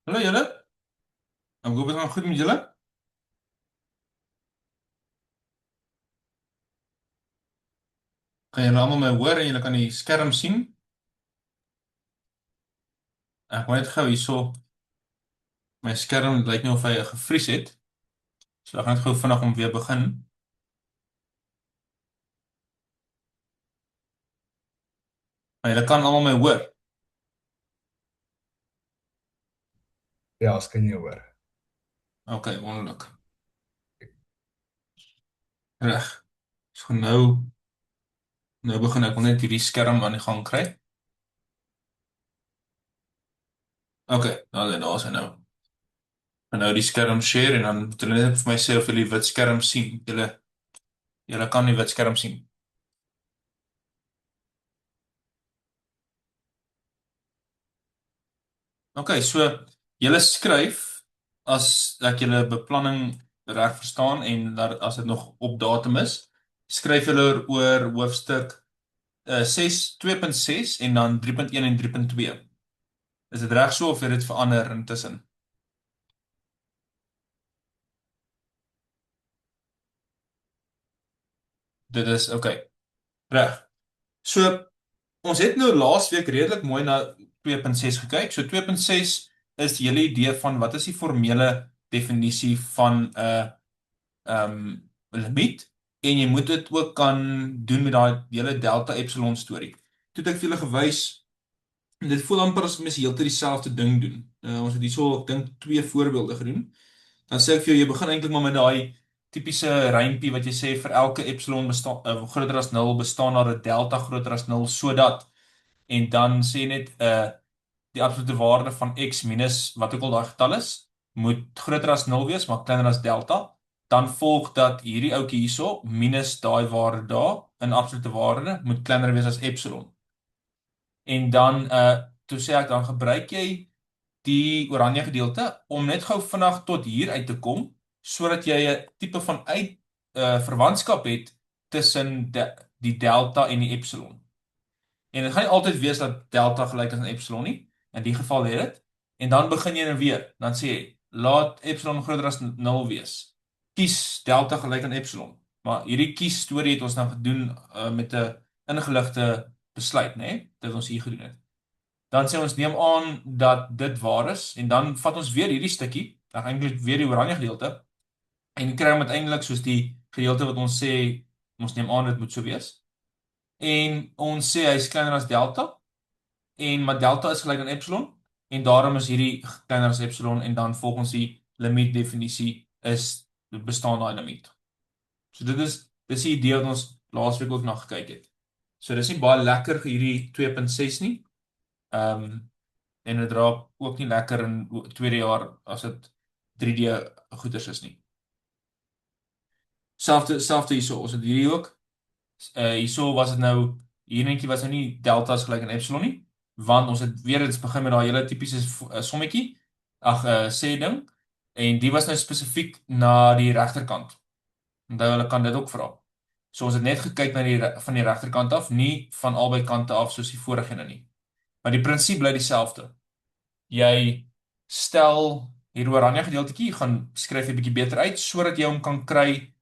Hallo julle, ek hoop dit gaan goed met julle. Kan julle almal my hoor en julle kan die skerm sien? Ek moet net gou hierso, my skerm lyk nie of hy gevries het. So ek gaan net gou vinnig om weer begin. Maar julle kan almal my hoor. Ja, as kan jy hoor. OK, wonderlik. Reg. So nou begin ek wil net hierdie skerm aan die gang kry. OK, daar's hy nou. En nou die skerm share en dan moet julle net vir my sê of julle die wit skerm sien. Julle kan die wit skerm sien. OK, so julle skryf as ek julle beplanning reg verstaan en dat as dit nog op datum is, skryf julle oor hoofstuk 6 2.6 en dan 3.1 en 3.2. Is dit reg so of het dit verander intussen? Dit is OK. Reg. So ons het nou laasweek redelik mooi na 2.6 gekyk. So 2.6 is die hele idee van wat is die formele definisie van 'n limiet en jy moet dit ook kan doen met daai hele delta epsilon storie. Toe het ek vir julle gewys, dit voel amper asof mense heeltyd dieselfde ding doen. Ons het hierso ek dink twee voorbeelde gedoen. Dan sê ek vir jou jy begin eintlik maar met daai tipiese rympie wat jy sê vir elke epsilon bestaan groter as 0 bestaan daar 'n delta groter as 0 sodat en dan sê jy net die absolute waarde van x minus wat ook al daai getal is, moet groter as 0 wees, maar kleiner as delta. Dan volg dat hierdie ouetjie hierso minus daai waarde daar in absolute waarde moet kleiner wees as epsilon. En dan toe sê ek dan gebruik jy die oranje gedeelte om net gou vinnig tot hier uit te kom sodat jy 'n tipe van verwantskap het tussen die delta en die epsilon. En dit gaan nie altyd wees dat delta gelyk is aan epsilon nie. In die geval het dit. En dan begin jy nou weer. Dan sê jy, laat epsilon groter as 0 wees. Kies delta gelyk aan epsilon. Maar hierdie kies storie het ons nou gedoen met 'n ingeligte besluit, né? Dit ons hier gedoen het. Dan sê ons neem aan dat dit waar is en dan vat ons weer hierdie stukkie, dan eintlik weer die oranje gedeelte en kry hom uiteindelik soos die gedeelte wat ons sê ons neem aan dit moet so wees. En ons sê hy is kleiner as delta en maar delta is gelyk aan epsilon en daarom is hierdie kleiner as epsilon en dan volgens die limiet definisie is bestaan daai limiet. So dis die idee wat ons laasweek ook na gekyk het. So dis nie baie lekker hierdie 2.6 nie. En dit raak ook nie lekker in tweede jaar as dit 3D goeders is nie. Selfde hierso, ons het hierdie ook. Hierso was dit nou hier netjie was nou nie delta is gelyk aan epsilon nie, want ons het weer eens begin met daai hele tipiese sommetjie. Sê ding en die was nou spesifiek na die regterkant. Onthou hulle kan dit ook vra. So ons het net gekyk na van die regterkant af, nie van albei kante af soos die vorige ene nie. Maar die prinsip bly dieselfde. Jy stel hier oranje gedeeltjie, gaan skryf jy 'n bietjie beter uit sodat jy hom kan kry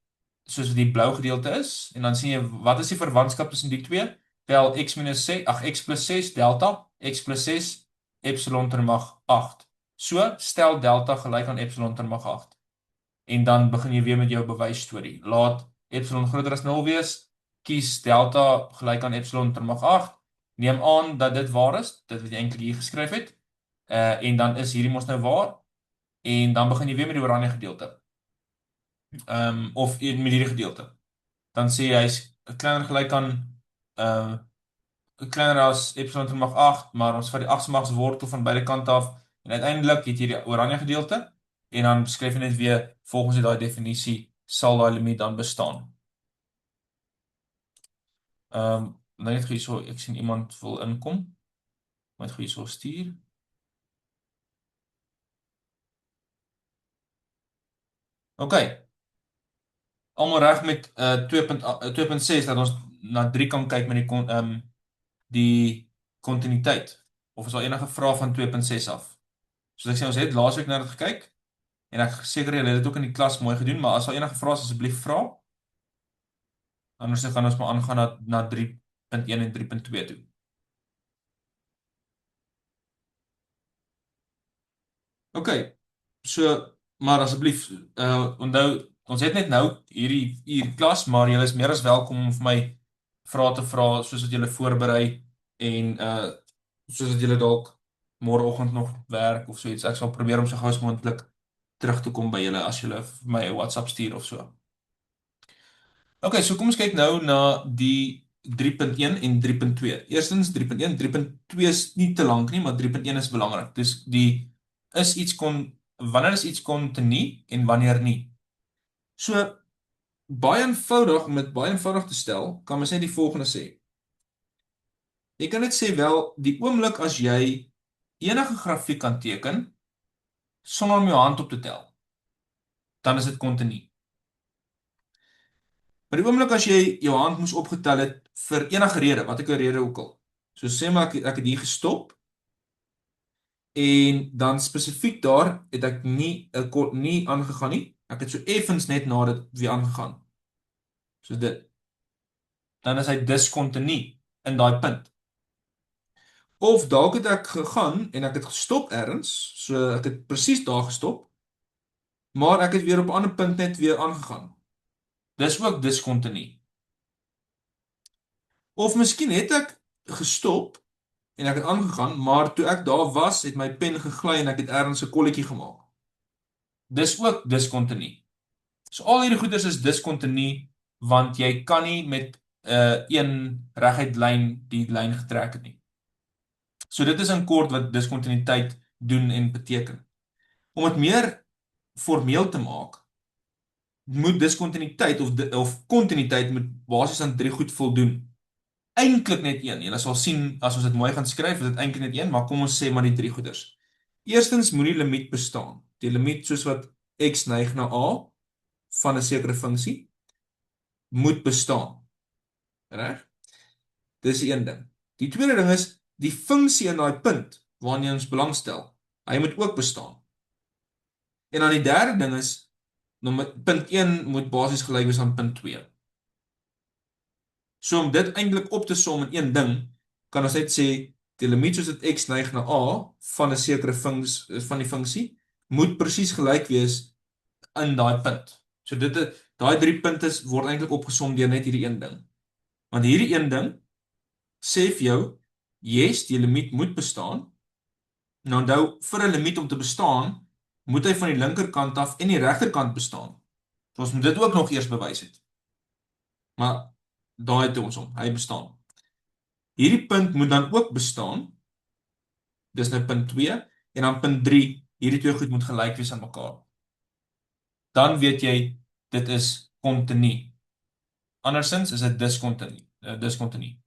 soos wat die blou gedeelte is en dan sien jy wat is die verwantskap tussen die twee? Wel x minus 6, x plus 6 delta, x plus 6 epsilon ter mag 8. So stel delta gelyk aan epsilon ter mag 8. En dan begin jy weer met jou bewysstorie. Laat epsilon groter as 0 wees, kies delta gelyk aan epsilon ter mag 8. Neem aan dat dit waar is, dit wat jy eintlik hier geskryf het. En dan is hierdie mos nou waar en dan begin jy weer met die oranje gedeelte. Of met hierdie gedeelte. Dan sê jy hy's kleiner gelyk aan uh kleiner as epsilon ter mag 8, maar ons vat die 8 se magswortel van beide kante af en uiteindelik het jy die oranje gedeelte en dan beskryf jy net weer volgens daai definisie sal daai limiet dan bestaan. Net hierso ek sien iemand wil inkom. Moet hierso stuur. OK. Almal reg met 2.6 dat ons na 3 kan kyk met die kontinuïteit. Of is daar enige vrae van 2.6 af? Soos ek sê, ons het laasweek na dit gekyk, en ek seker julle het dit ook in die klas mooi gedoen, maar as daar enige vrae is, asseblief vra, anders gaan ons maar aangaan na 3.1 en 3.2 toe. OK, so, maar asseblief, onthou, ons het net nou hierdie klas, maar julle is meer as welkom om vir my vrae te vra, soos wat julle voorberei, en soos wat julle dalk môreoggend nog werk of so iets. Ek sal probeer om so gou as moontlik terug te kom by julle as julle vir my 'n WhatsApp stuur of so. OK, so kom ons kyk nou na die 3.1 en 3.2. Eerstens 3.1, 3.2 is nie te lank nie, maar 3.1 is belangrik. Dus wanneer is iets kontinu en wanneer nie. So baie eenvoudig, om dit baie eenvoudig te stel, kan mens net die volgende sê. Jy kan net sê wel, die oomblik as jy enige grafiek kan teken sonder om jou hand op te tel, dan is dit kontinu. Maar die oomblik as jy jou hand moes opgetel het vir enige rede, wat ek 'n rede ook al. So sê maar ek het hier gestop en dan spesifiek daar het ek nie aangegaan nie. Ek het so effens net na dit weer aangegaan. So dit. Dan is hy diskontinu in daai punt. Of dalk het ek gegaan en ek het gestop ergens, so ek het presies daar gestop, maar ek het weer op 'n ander punt net weer aangegaan. Dis ook diskontinu. Of miskien het ek gestop en ek het aangegaan, maar toe ek daar was, het my pen gegly en ek het ergens 'n kolletjie gemaak. Dis ook diskontinu. So al hierdie goeders is diskontinu, want jy kan nie met een reguit lyn die lyn getrek het nie. So dit is in kort wat diskontinuïteit doen en beteken. Om dit meer formeel te maak, moet diskontinuïteit of kontinuïteit moet basies aan 3 goed voldoen. Eintlik net een. Julle sal sien as ons dit mooi gaan skryf, is dit eintlik net een, maar kom ons sê maar die 3 goeders. Eerstens moet die limiet bestaan. Die limiet soos wat x neig na a van 'n sekere funksie moet bestaan. Reg? Dis die een ding. Die tweede ding is die funksie in daai punt waarna ons belangstel. Hy moet ook bestaan. En dan die derde ding is punt 1 moet basies gelyk wees aan punt 2. So om dit eintlik op te som in een ding, kan ons net sê die limiet soos dit x neig na a van 'n sekere van die funksie moet presies gelyk wees in daai punt. So daai 3 punte word eintlik opgesom deur net hierdie een ding. Want hierdie een ding sê vir jou, yes, die limiet moet bestaan. Nou onthou, vir 'n limiet om te bestaan, moet hy van die linkerkant af en die regterkant bestaan. So ons moet dit ook nog eers bewys het. Maar daai het ons hy bestaan. Hierdie punt moet dan ook bestaan. Dis nou punt 2 en dan punt 3, hierdie twee goed moet gelyk wees aan mekaar. Dan weet jy dit is kontinu. Andersins is dit diskontinu.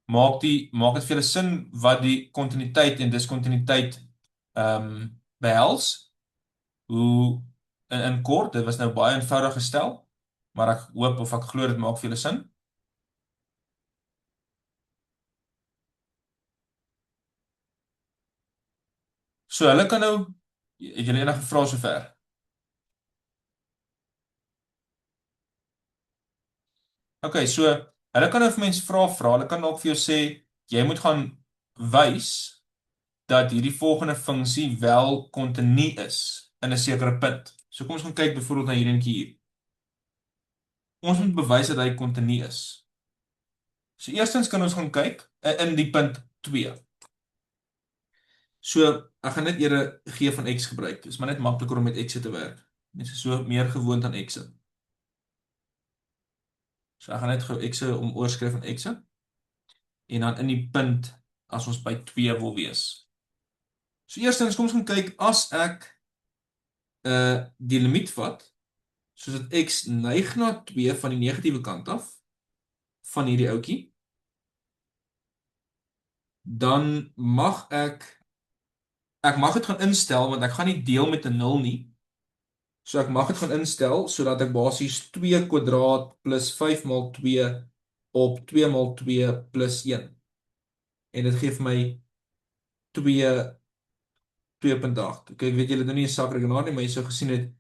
Maak dit vir julle sin wat die kontinuïteit en diskontinuïteit behels? Hoe in kort, dit was nou baie eenvoudig gestel, maar ek hoop of ek glo dit maak vir julle sin. So hulle kan nou, het julle enige vrae sover? OK, so hulle kan nou vir mense vra, hulle kan ook vir jou sê, jy moet gaan wys dat hierdie volgende funksie wel kontinu is in 'n sekere punt. So kom ons gaan kyk byvoorbeeld na hierdie eentjie hier. Ons moet bewys dat hy kontinu is. So eerstens kan ons gaan kyk in die punt 2. So ek gaan net eerder g van x gebruik. Dit is maar net makliker om met x te werk. Mense is so meer gewoond aan x. So ek gaan net gou x oorskryf van x en dan in die punt as ons by 2 wil wees. So eerstens kom ons gaan kyk as ek die limiet vat soos dat x neig na 2 van die negatiewe kant af van hierdie ouetjie, dan mag ek mag dit gaan instel want ek gaan nie deel met 'n 0 nie. So ek mag dit gaan instel sodat ek basies 2 kwadraat plus 5 maal 2 op 2 maal 2 plus 1. En dit gee vir my 2, 2.8. Ok, weet julle nou nie 'n sakrekenaar nie, maar jy sou gesien het,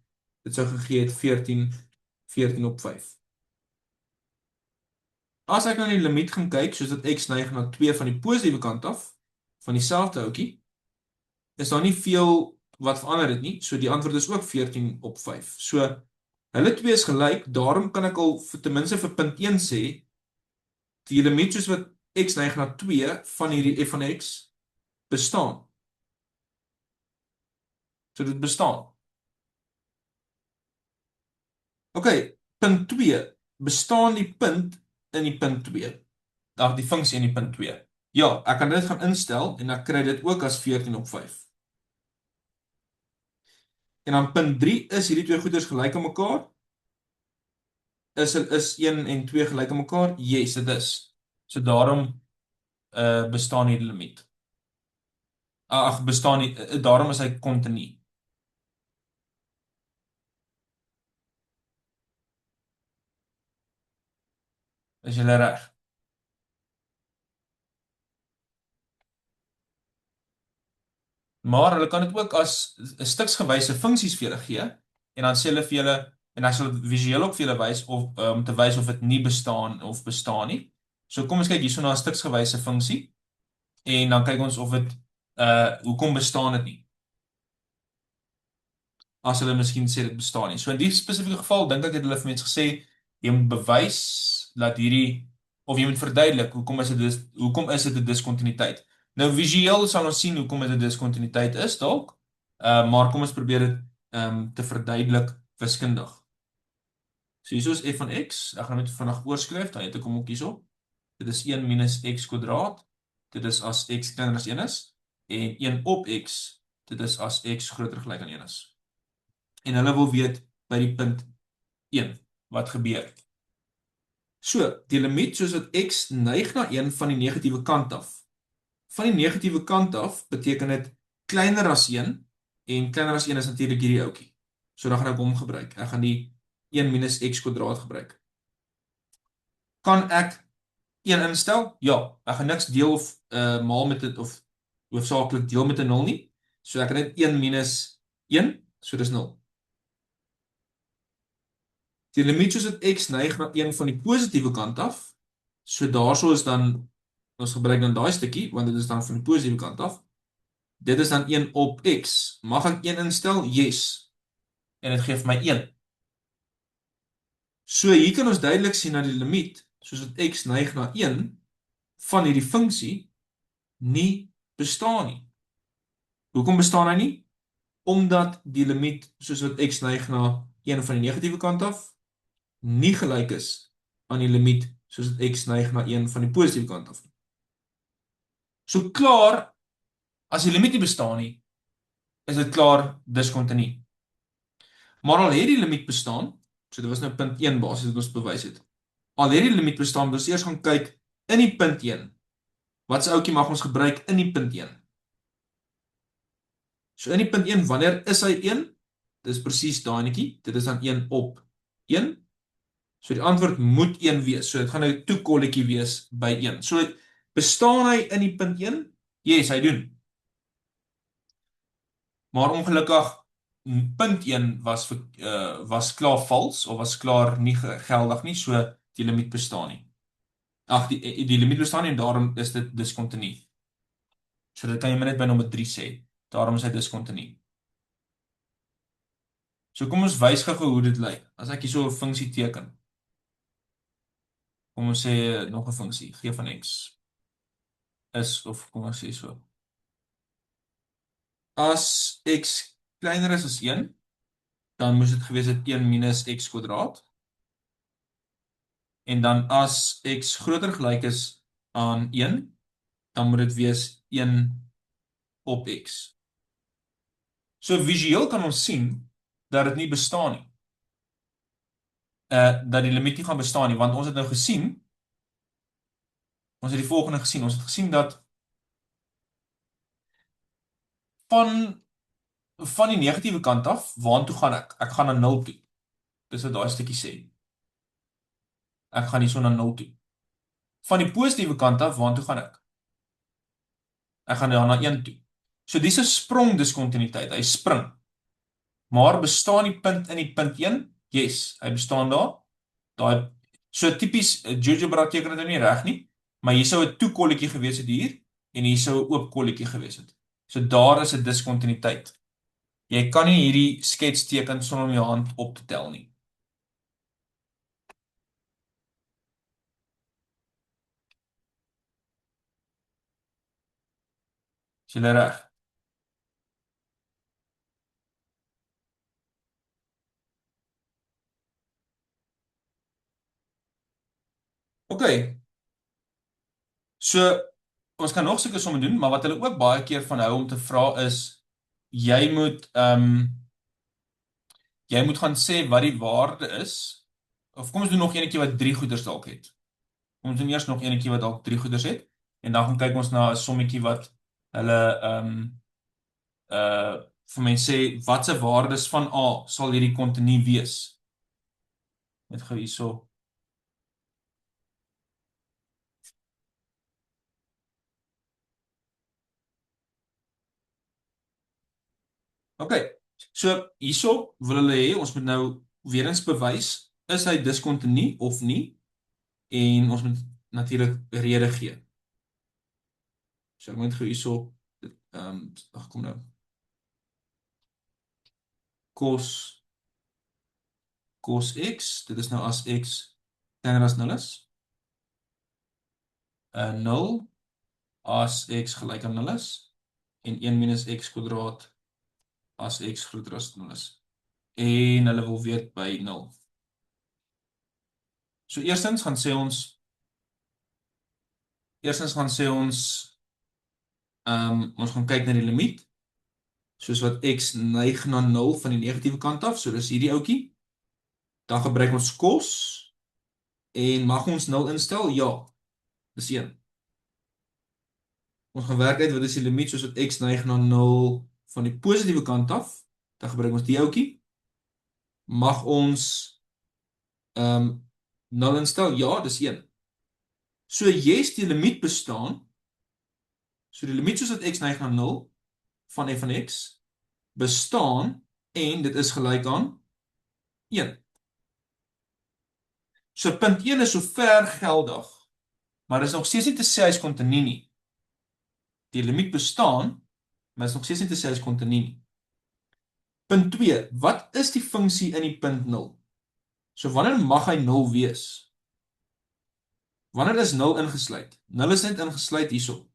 dit sou gegee het 14 op 5. As ek na die limiet gaan kyk, soos dat x neig na 2 van die positiewe kant af, van dieselfde houtjie, is daar nie veel wat verander het nie, so die antwoord is ook 14 op 5. So, hulle twee is gelyk, daarom kan ek al ten minste vir punt 1 sê, die limiet soos wat x neig na 2 van hierdie f van x bestaan. So dit bestaan. Ok, punt 2, bestaan die punt in die punt 2? Die funksie in die punt 2. Ja, ek kan dit gaan instel en ek kry dit ook as 14 op 5. En dan punt 3, is hierdie twee goeders gelyk aan mekaar? Is 1 en 2 gelyk aan mekaar? Yes, dit is. So daarom bestaan hierdie limiet. Bestaan nie, daarom is hy kontinu. Is julle reg? Maar hulle kan dit ook as 'n stuksgewyse funksies vir julle gee en dan sê hulle vir julle en dan sal dit visueel ook vir julle wys of om te wys of dit nie bestaan of bestaan nie. So kom ons kyk hierso na 'n stuksgewyse funksie en dan kyk ons of dit hoekom bestaan dit nie? As hulle miskien sê dit bestaan nie. So in die spesifieke geval dink ek het hulle vir mense gesê jy moet bewys dat hierdie of jy moet verduidelik hoekom is dit 'n diskontinuïteit. Nou visueel sal ons sien hoekom dit 'n diskontinuïteit is dalk. Maar kom ons probeer dit te verduidelik wiskundig. So hierso is f van x. Ek gaan net vinnig oorskryf, dan het ek hom ook hierso. Dit is 1 minus x kwadraat. Dit is as x kleiner as 1 is en 1 op x. Dit is as x groter gelyk aan 1 is. En hulle wil weet by die punt 1 wat gebeur. So, die limiet soos wat x neig na 1 van die negatiewe kant af. Van die negatiewe kant af beteken dit kleiner as 1 en kleiner as 1 is natuurlik hierdie ouetjie. So dan gaan ek hom gebruik. Ek gaan die 1 minus x kwadraat gebruik. Kan ek 1 instel? Ja, ek gaan niks deel of maal met dit of hoofsaaklik deel met 'n 0 nie. So ek kan net 1 minus 1, so dis 0. Die limiet soos dat x neig na 1 van die positiewe kant af, so daarso is dan, ons gebruik dan daai stukkie, want dit is dan van die positiewe kant af, dit is dan 1 op x, mag ek 1 instel? Yes, en dit geef my 1. So hier kan ons duidelik sien dat die limiet, soos dat x neig na 1, van hierdie funksie, nie bestaan nie. Hoekom bestaan hy nie? Omdat die limiet, soos wat x neig na 1 van die negatiewe kant af, nie gelyk is aan die limiet soos dat x neig na 1 van die positiewe kant af. So klaar, as die limiet nie bestaan nie, is dit klaar diskontinu. Maar al het die limiet bestaan, so dit was nou punt 1 basis wat ons bewys het. Al het die limiet bestaan, ons eers gaan kyk in die punt 1. Wat se ouetjie mag ons gebruik in die punt 1? So in die punt 1, wanneer is hy 1? Dis presies daai netjie. Dit is dan 1 op 1. So die antwoord moet 1 wees. So dit gaan nou 'n toekolletjie wees by 1. So bestaan hy in die punt 1? Yes, hy doen. Maar ongelukkig punt 1 was klaar vals of was klaar nie geldig nie, so die limiet bestaan nie. Die limiet bestaan nie en daarom is dit diskontinu. So dit kan jy maar net by nommer 3 sê. Daarom is hy diskontinu. So kom ons wys gou hoe dit lyk. As ek hier so 'n funksie teken. Kom ons sê nog 'n funksie, g van x is, of kom ons sê so. As x kleiner is as 1, dan moes dit gewees het 1 minus x kwadraat. En dan as x groter gelyk is aan 1, dan moet dit wees 1 op x. So visueel kan ons sien dat dit nie bestaan nie. Dat die limiet nie gaan bestaan nie, want ons het nou gesien, ons het die volgende gesien, ons het gesien dat van die negatiewe kant af, waartoe gaan ek? Ek gaan na 0 toe. Dis wat daai stukkie sê. Ek gaan hierso na 0 toe. Van die positiewe kant af, waartoe gaan ek? Ek gaan na 1 toe. So dis 'n sprongdiskontinuïteit. Hy spring. Maar bestaan die punt in die punt 1? Yes, hy bestaan daar. Daai so tipies GeoGebra teken dit nou nie reg nie, maar hier sou 'n toekolletjie gewees het hier en hier sou 'n oop kolletjie gewees het. So daar is 'n diskontinuïteit. Jy kan nie hierdie skets teken sonder om jou hand op te tel nie. Is jy reg? OK. So ons kan nog sulke somme doen, maar wat hulle ook baie keer van hou om te vra is jy moet jy moet gaan sê wat die waarde is. Of kom ons doen nog eenetjie wat drie goeders dalk het. Kom ons doen eers nog eenetjie wat dalk drie goeders het en dan gaan kyk ons na 'n sommetjie wat hulle vir mense sê watse waardes van A sal hierdie kontinu wees. Net gou hierso. OK. So hierso wil hulle hê ons moet nou weer eens bewys is hy diskontinu of nie en ons moet natuurlik rede gee. So ek moet gou hierso ag kom nou. Cos x, dit is nou as x kleiner as 0 is. 0 as x gelyk aan 0 is en 1 minus x kwadraat as x groter as 0 is. En hulle wil weet by 0. So eerstens gaan sê ons ons gaan kyk na die limiet. Soos wat x neig na 0 van die negatiewe kant af, so dis hierdie ouetjie. Dan gebruik ons cos en mag ons 0 instel? Ja. Dis 1. Ons gaan werk uit wat is die limiet soos wat x neig na 0 van die positiewe kant af. Dan gebruik ons die ouetjie. Mag ons 0 instel? Ja, dis 1. So yes, die limiet bestaan. So die limiet soos wat x neig na 0 van f van x bestaan en dit is gelyk aan 1. So punt 1 is so ver geldig, maar dit is nog steeds nie te sê hy is kontinu nie. Die limiet bestaan, maar dit is nog steeds nie te sê hy is kontinu nie. Punt 2, wat is die funksie in die punt 0? So wanneer mag hy 0 wees? Wanneer is 0 ingesluit? 0 is net ingesluit hierso.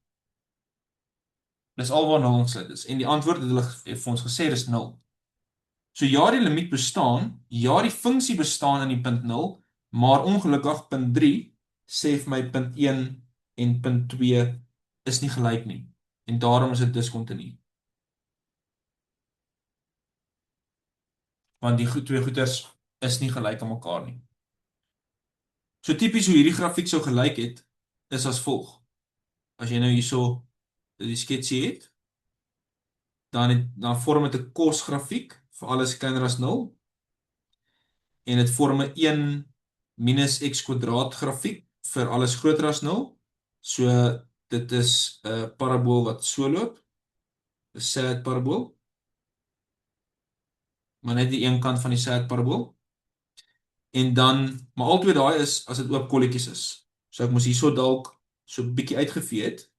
Dis alwaar 0 ingesluit is. En die antwoord het hulle vir ons gesê is 0. So ja, die limiet bestaan, ja, die funksie bestaan in die punt 0, maar ongelukkig punt 3 sê vir my punt 1 en punt 2 is nie gelyk nie. En daarom is dit diskontinu. Want die twee goeders is nie gelyk aan mekaar nie. So tipies hoe hierdie grafiek sou gelyk het, is as volg. As jy nou hierso die sketsie het, dan vorm dit 'n cos grafiek vir alles kleiner as 0 en dit vorm 'n 1 minus x kwadraat grafiek vir alles groter as 0. So dit is 'n parabool wat so loop. 'n sad parabool. Maar net die een kant van die sad parabool. En dan, maar albei daai is as dit oop kolletjies is. So ek moes hierso dalk so 'n bietjie uitgevee het.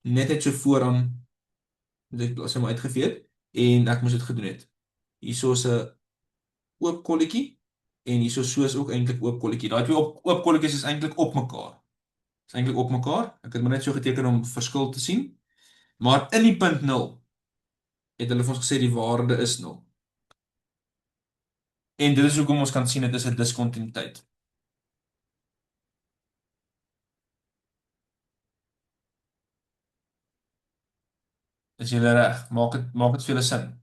Net so vooraan dit as hy maar uitgevee het en ek moes dit gedoen het. Hierso is 'n oop kolletjie en hierso is ook eintlik oop kolletjie. Daai twee oop kolletjies is eintlik op mekaar. Is eintlik op mekaar. Ek het maar net so geteken om verskil te sien. Maar in die punt 0 het hulle vir ons gesê die waarde is 0. En dit is hoekom ons kan sien dit is 'n diskontinuïteit. Is julle reg? Maak dit vir julle sin.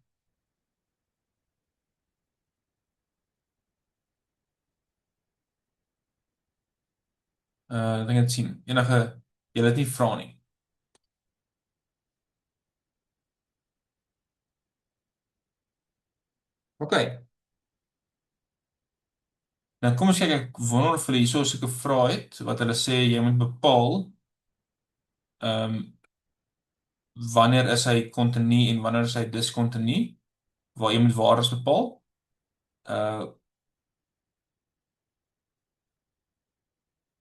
Ek dink dit sien. Julle het nie vra nie. OK. Nou kom ons kyk, ek wonder of hulle hierso sulke vrae het wat hulle sê jy moet bepaal wanneer is hy continu en wanneer is hy discontinu, waar jy moet waardes bepaal.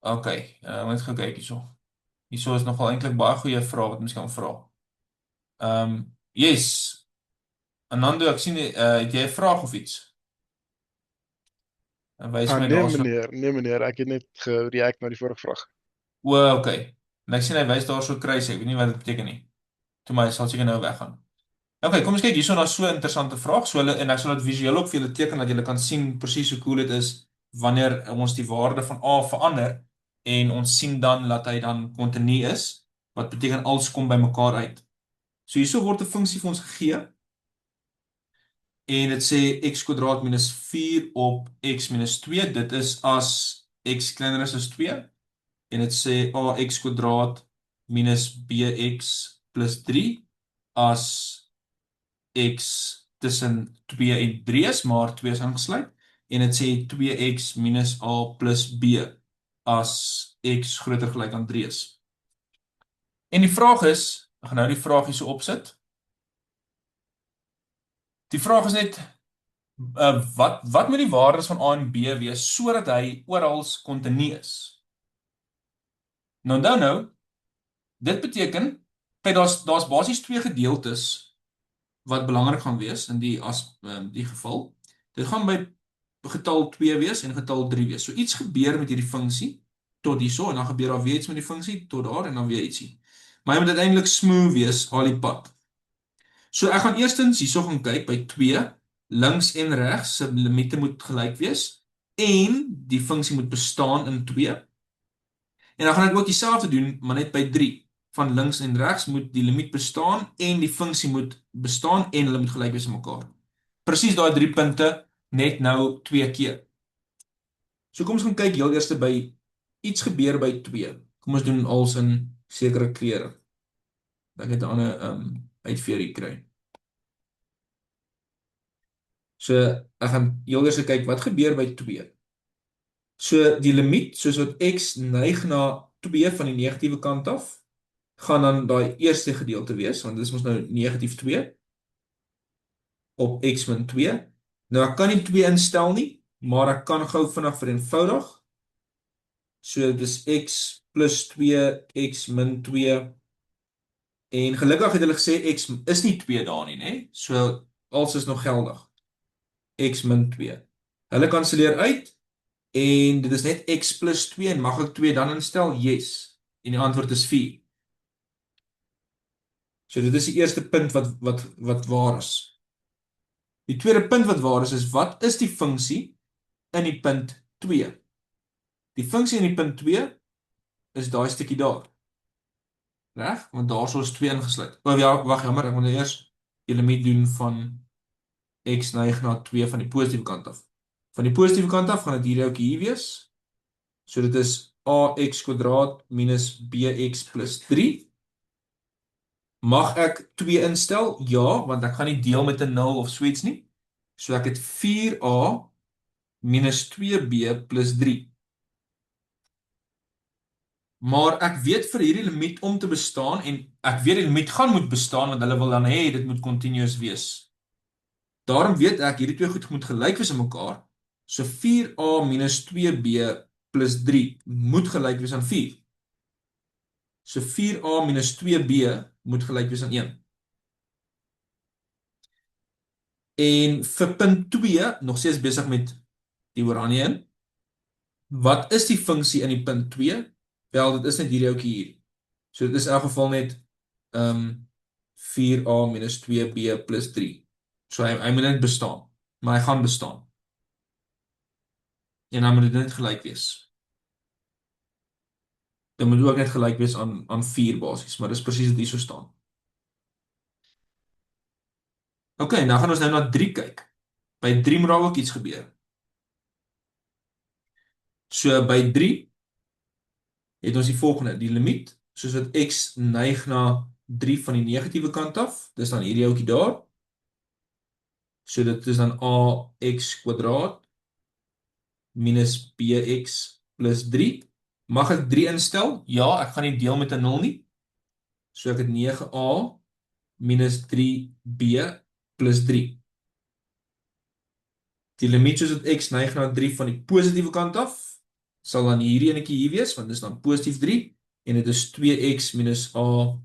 Okay, moet gaan kyk hierso. Hierso is nogal eintlik baie goeie vrae wat mens kan vra. Yes. Anando, ek sien het jy 'n vraag of iets? En wys my daarso. Nee meneer, ek het net gereact na die vorige vraag. Okay. En ek sien hy wys daarso kruis, ek weet nie wat dit beteken nie. Toe maar hy sal seker nou weggaan. Okay, kom ons kyk hierso na so 'n interessante vraag. So hulle en ek sal dit visueel ook vir julle teken dat julle kan sien presies hoe cool dit is wanneer ons die waarde van A verander en ons sien dan dat hy dan kontinu is, wat beteken alles kom by mekaar uit. So hierso word 'n funksie vir ons gegee en dit sê x kwadraat minus 4 op x minus 2. Dit is as x kleiner is as 2 en dit sê ax kwadraat minus bx plus 3 as x tussen 2 en 3 is, maar 2 is ingesluit en dit sê 2x minus a plus b as x groter gelyk aan 3 is. En die vraag is, ek gaan nou die vraag hier so opsit. Die vraag is net wat moet die waardes van a en b wees sodat hy oral kontinu is? Nou, dit beteken kyk daar's basies twee gedeeltes wat belangrik gaan wees in die geval. Dit gaan by getal 2 wees en getal 3 wees. So iets gebeur met hierdie funksie tot hierso en dan gebeur daar weer iets met die funksie tot daar en dan weer ietsie. Maar hy moet uiteindelik smooth wees al die pad. So ek gaan eerstens hierso gaan kyk by 2, links en regs se limite moet gelyk wees en die funksie moet bestaan in 2. En dan gaan ek ook dieselfde doen, maar net by 3. Van links en regs moet die limiet bestaan en die funksie moet bestaan en hulle moet gelyk wees aan mekaar. Presies daai 3 punte net nou 2 keer. So kom ons gaan kyk heel eers by iets gebeur by 2. Kom ons doen als in sekere kleure. Ek het 'n ander uitveer hier kry. So ek gaan heel eers kyk wat gebeur by 2. So die limiet soos wat x neig na 2 van die negatiewe kant af gaan dan daai eerste gedeelte wees, want dit is mos nou negatief 2 op x min 2. Nou ek kan nie 2 instel nie, maar ek kan gou vinnig vereenvoudig. So dit is x plus 2, x min 2. En gelukkig het hulle gesê x is nie 2 daar nie, né? So alles is nog geldig. X min 2. Hulle kanselleer uit en dit is net x plus 2 en mag ek 2 dan instel? Yes. En die antwoord is 4. So dit is die eerste punt wat waar is. Die tweede punt wat waar is wat is die funksie in die punt 2? Die funksie in die punt 2 is daai stukkie daar. Reg? Want daarso is 2 ingesluit. O ja, wag, jammer, ek moet nou eers die limiet doen van x neig na 2 van die positiewe kant af. Van die positiewe kant af gaan dit hier ook hier wees. So dit is ax kwadraat minus bx plus 3. Mag ek 2 instel? Ja, want ek gaan nie deel met 'n 0 of so iets nie. So ek het 4a minus 2b plus 3. Maar ek weet vir hierdie limiet om te bestaan en ek weet die limiet gaan moet bestaan want hulle wil dan hê dit moet continuous wees. Daarom weet ek hierdie twee goed moet gelyk wees aan mekaar. So 4a minus 2b plus 3 moet gelyk wees aan 4. So 4a minus 2b moet gelyk wees aan 1. En vir punt 2, nog steeds besig met die oranje in. Wat is die funksie in die punt 2? Wel, dit is net hierdie ouetjie hier. So dit is in elk geval net 4a minus 2b plus 3. So hy moet net bestaan, maar hy gaan bestaan. En dan moet dit net gelyk wees. Dan moet ook net gelyk wees aan 4 basies, maar dis presies wat hier so staan. Okay, nou gaan ons nou na 3 kyk. By 3 moet daar ook iets gebeur. So by 3 het ons die volgende, die limiet, soos wat x neig na 3 van die negatiewe kant af, dis dan hierdie ouetjie daar. So dit is dan ax kwadraat minus bx plus 3. Mag ek 3 instel? Ja, ek gaan nie deel met 'n 0 nie. So ek het 9a minus 3b plus 3. Die limiet soos dit x neig na 3 van die positiewe kant af, sal dan hierdie enetjie hier wees, want dit is dan positief 3, en dit is 2x minus a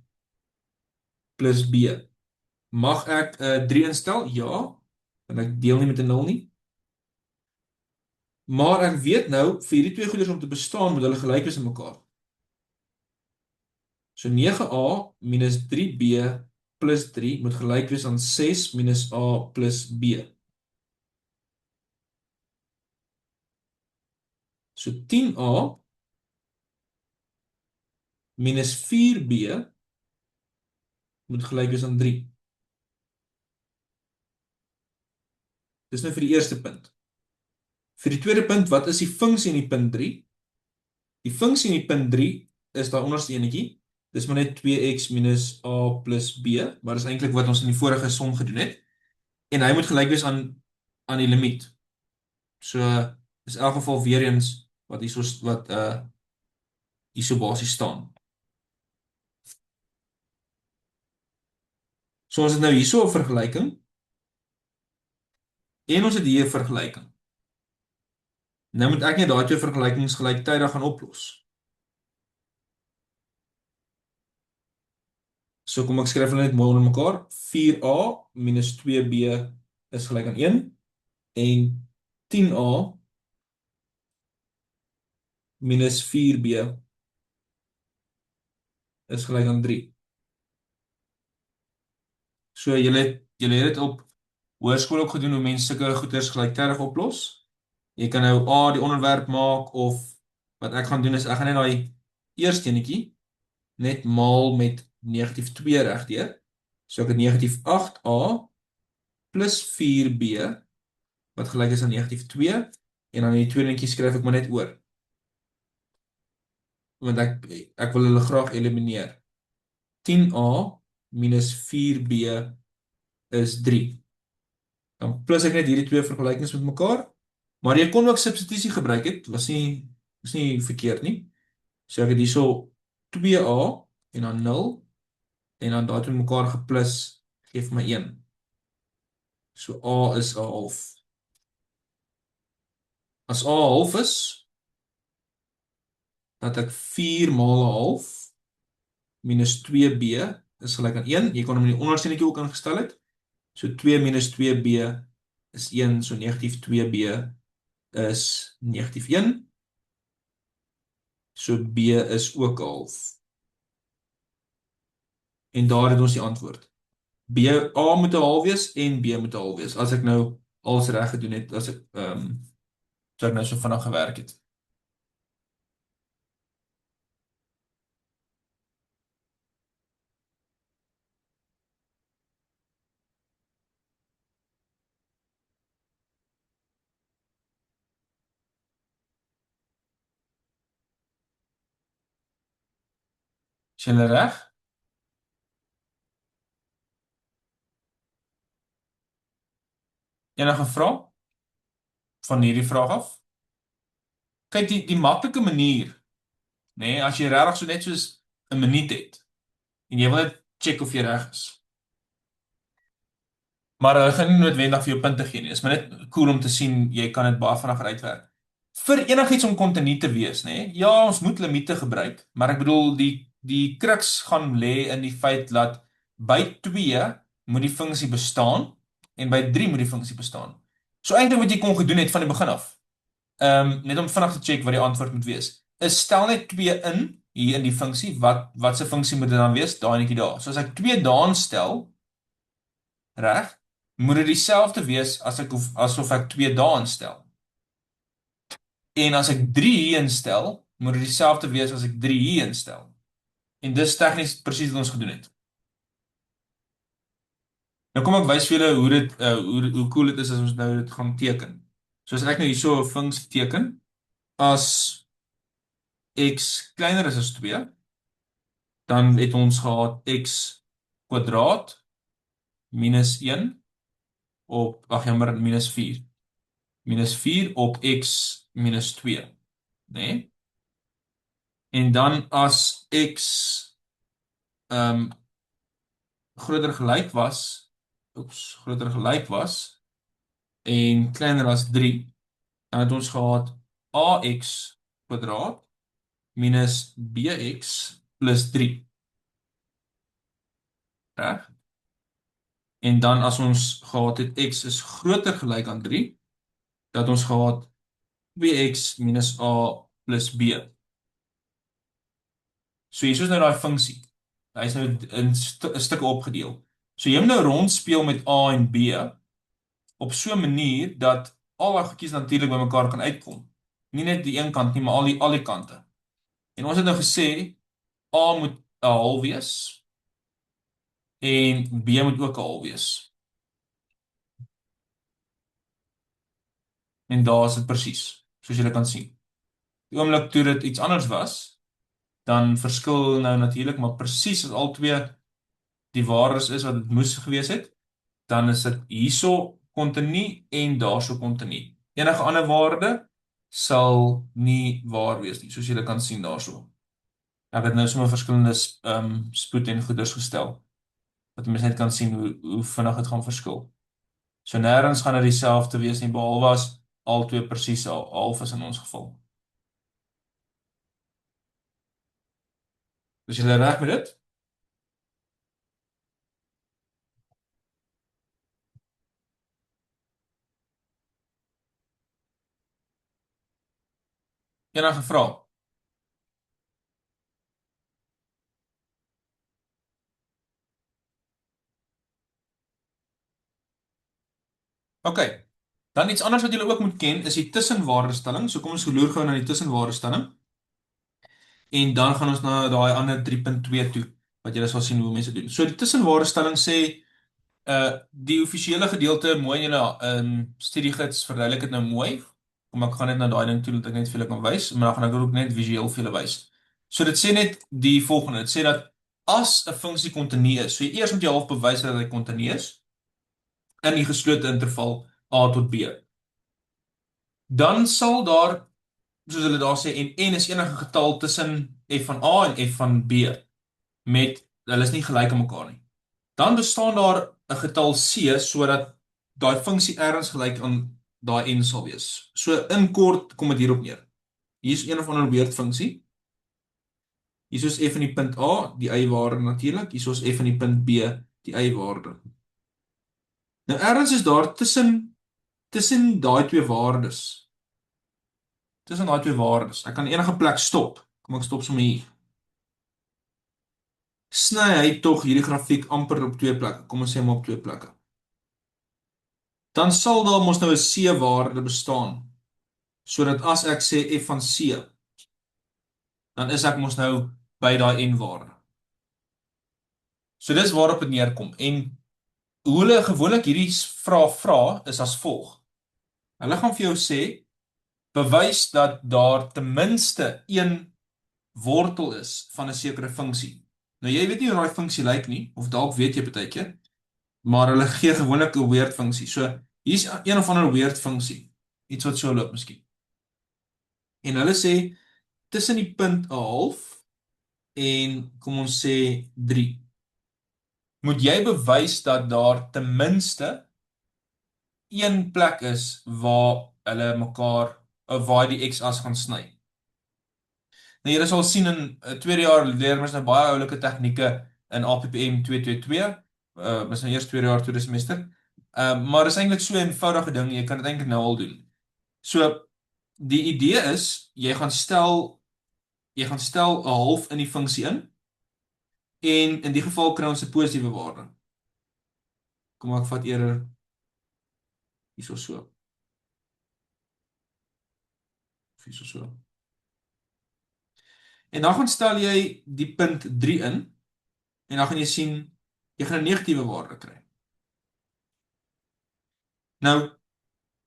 plus b. Mag ek 3 instel? Ja, want ek deel nie met 'n 0 nie. Maar ek weet nou, vir hierdie twee goeders om te bestaan, moet hulle gelyk wees aan mekaar. So 9a minus 3b plus 3 moet gelyk wees aan 6 minus a plus b. So 10a minus 4b moet gelyk wees aan 3. Dis nou vir die eerste punt. Vir die tweede punt, wat is die funksie in die punt 3? Die funksie in die punt 3 is daar onderste enetjie. Dis maar net 2x minus a plus b, maar dis eintlik wat ons in die vorige som gedoen het. En hy moet gelyk wees aan die limiet. So is in elk geval weer eens wat hierso basies staan. So ons het nou hierso 'n vergelyking. En ons het hier 'n vergelyking. Nou moet ek net daai twee vergelykings gelyktydig gaan oplos. So kom ek skryf hulle net mooi onder mekaar. 4a minus 2b is gelyk aan 1 en 10a minus 4b is gelyk aan 3. So julle het dit op hoërskool ook gedoen hoe mense sulke goeders gelyktydig oplos. Jy kan nou A die onderwerp maak of wat ek gaan doen is ek gaan net daai eerste enetjie net maal met negatief 2 regdeur. So ek het negatief 8a plus 4b wat gelyk is aan negatief 2 en dan die tweede enetjie skryf ek maar net oor. Want ek wil hulle graag elimineer. 10a minus 4b is 3. Dan plus ek net hierdie twee vergelykings met mekaar. Maar jy kon ook substitusie gebruik het, was nie verkeerd nie. So ek het hierso 2a en dan 0 en dan daai twee mekaar geplus gee vir my 1. So a is 'n half. As a 'n half is, dan het ek 4 maal 'n half minus 2b is gelyk aan 1. Jy kon hom in die onderste enetjie ook ingestel het. So 2 minus 2b is 1, so negatief 2b is negatief 1. So b is ook 'n half. En daar het ons die antwoord. A moet 'n half wees en b moet 'n half wees. As ek nou alles reg gedoen het, as ek so ek nou so vinnig gewerk het. Is julle reg? Enige vrae van hierdie vraag af? Kyk, die maklike manier, nê, as jy regtig so net soos 'n minuut het en jy wil net check of jy reg is. Maar hulle gaan nie noodwendig vir jou punte gee nie. Dit is maar net cool om te sien jy kan dit baie vinniger uitwerk. Vir enigiets om kontinu te wees, nê? Ja, ons moet limite gebruik, maar ek bedoel die crux gaan lê in die feit dat by 2 moet die funksie bestaan en by 3 moet die funksie bestaan. So eintlik wat jy kon gedoen het van die begin af. Net om vinnig te check wat die antwoord moet wees. Is stel net 2 in hier in die funksie, wat se funksie moet dit dan wees? Daai netjie daar. So as ek 2 daarin stel, reg? Moet dit dieselfde wees asof ek 2 daarin stel. En as ek 3 hier instel, moet dit dieselfde wees as ek 3 hier instel. En dis tegnies presies wat ons gedoen het. Nou kom ek wys vir julle hoe dit hoe cool dit is as ons nou dit gaan teken. So as ek nou hierso 'n funksie teken, as x kleiner is as 2, dan het ons gehad x kwadraat minus 1 op, minus 4. Minus 4 op x minus 2, né? En dan as x groter gelyk was, groter gelyk was en kleiner as 3, dan het ons gehad ax kwadraat minus bx plus 3, reg? En dan as ons gehad het x is groter gelyk aan 3, dat ons gehad 2x minus a plus b. So hier is nou daai funksie. Hy is nou in stukke opgedeel. So jy moet nou rondspeel met a en b op so 'n manier dat al die goedjies natuurlik bymekaar kan uitkom. Nie net die een kant nie, maar al die kante. En ons het nou gesê a moet 'n hal wees en b moet ook 'n hal wees. En daar is dit presies, soos julle kan sien. Die oomblik toe dit iets anders was, dan verskil nou natuurlik, maar presies as al twee die waardes is wat dit moes gewees het, dan is dit hierso kontinu en daarso kontinu. Enige ander waarde sal nie waar wees nie, soos julle kan sien daarso. Ek het nou sommer verskillende spoed en goeders gestel, dat mens net kan sien hoe vinnig dit gaan verskil. So nêrens gaan dit dieselfde wees nie, behalwe as al twee presies half is in ons geval. Is julle reg met dit? Enige vrae? OK. Dan iets anders wat julle ook moet ken is die tussenwaardestelling. So kom ons loer gou na die tussenwaardestelling. En dan gaan ons na daai ander 3.2 toe wat julle sal sien hoe mense doen. So die tussenwaardestelling sê die offisiële gedeelte mooi in julle studiegids verduidelik dit nou mooi. Kom ek gaan net na daai ding toe dat ek net vir julle kan wys, maar dan gaan ek ook net visueel vir julle wys. So dit sê net die volgende. Dit sê dat as 'n funksie kontinu is, so eers moet jy half bewys dat hy kontinu is in die geslote interval a tot b. Dan sal daar, soos hulle daar sê, en is enige getal tussen f van a en f van b met, hulle is nie gelyk aan mekaar nie. Dan bestaan daar 'n getal c sodat daai funksie ergens gelyk aan daai n sal wees. So in kort kom dit hierop neer. Hier is een of ander weird funksie. Hier is f in die punt a, die y-waarde natuurlik. Hier is f in die punt b, die y-waarde. Nou ergens is daar tussen daai twee waardes. Tussen daai twee waardes. Ek kan enige plek stop. Kom ek stop sommer hier. Sny hy tog hierdie grafiek amper op twee plekke. Kom ons sê maar op twee plekke. Dan sal daar mos nou 'n c-waarde bestaan. Sodat as ek sê f van c, dan is ek mos nou by daai n-waarde. So dis waarop dit neerkom. En hoe hulle gewoonlik hierdie vraag vra is as volg. Hulle gaan vir jou sê, bewys dat daar ten minste een wortel is van 'n sekere funksie. Nou jy weet nie hoe daai funksie lyk nie, of dalk weet jy partykeer, maar hulle gee gewoonlik 'n weird funksie. So hier's een of ander weird funksie, iets wat so loop miskien. En hulle sê tussen die punt 'n half en kom ons sê 3. Moet jy bewys dat daar ten minste een plek is waar hulle mekaar waar die x-as gaan sny. Nou julle sal sien in tweede jaar leer mens nou baie oulike tegnieke in APPM 222. Mens nou eers tweede jaar tweede semester. Maar is eintlik so 'n eenvoudige ding, jy kan dit eintlik nou al doen. So die idee is jy gaan stel 'n half in die funksie in en in die geval kry ons 'n positiewe waarde. Kom ek vat eerder hierso so. Hierso so. En dan gaan stel jy die punt 3 in en dan gaan jy sien jy gaan 'n negatiewe waarde kry. Nou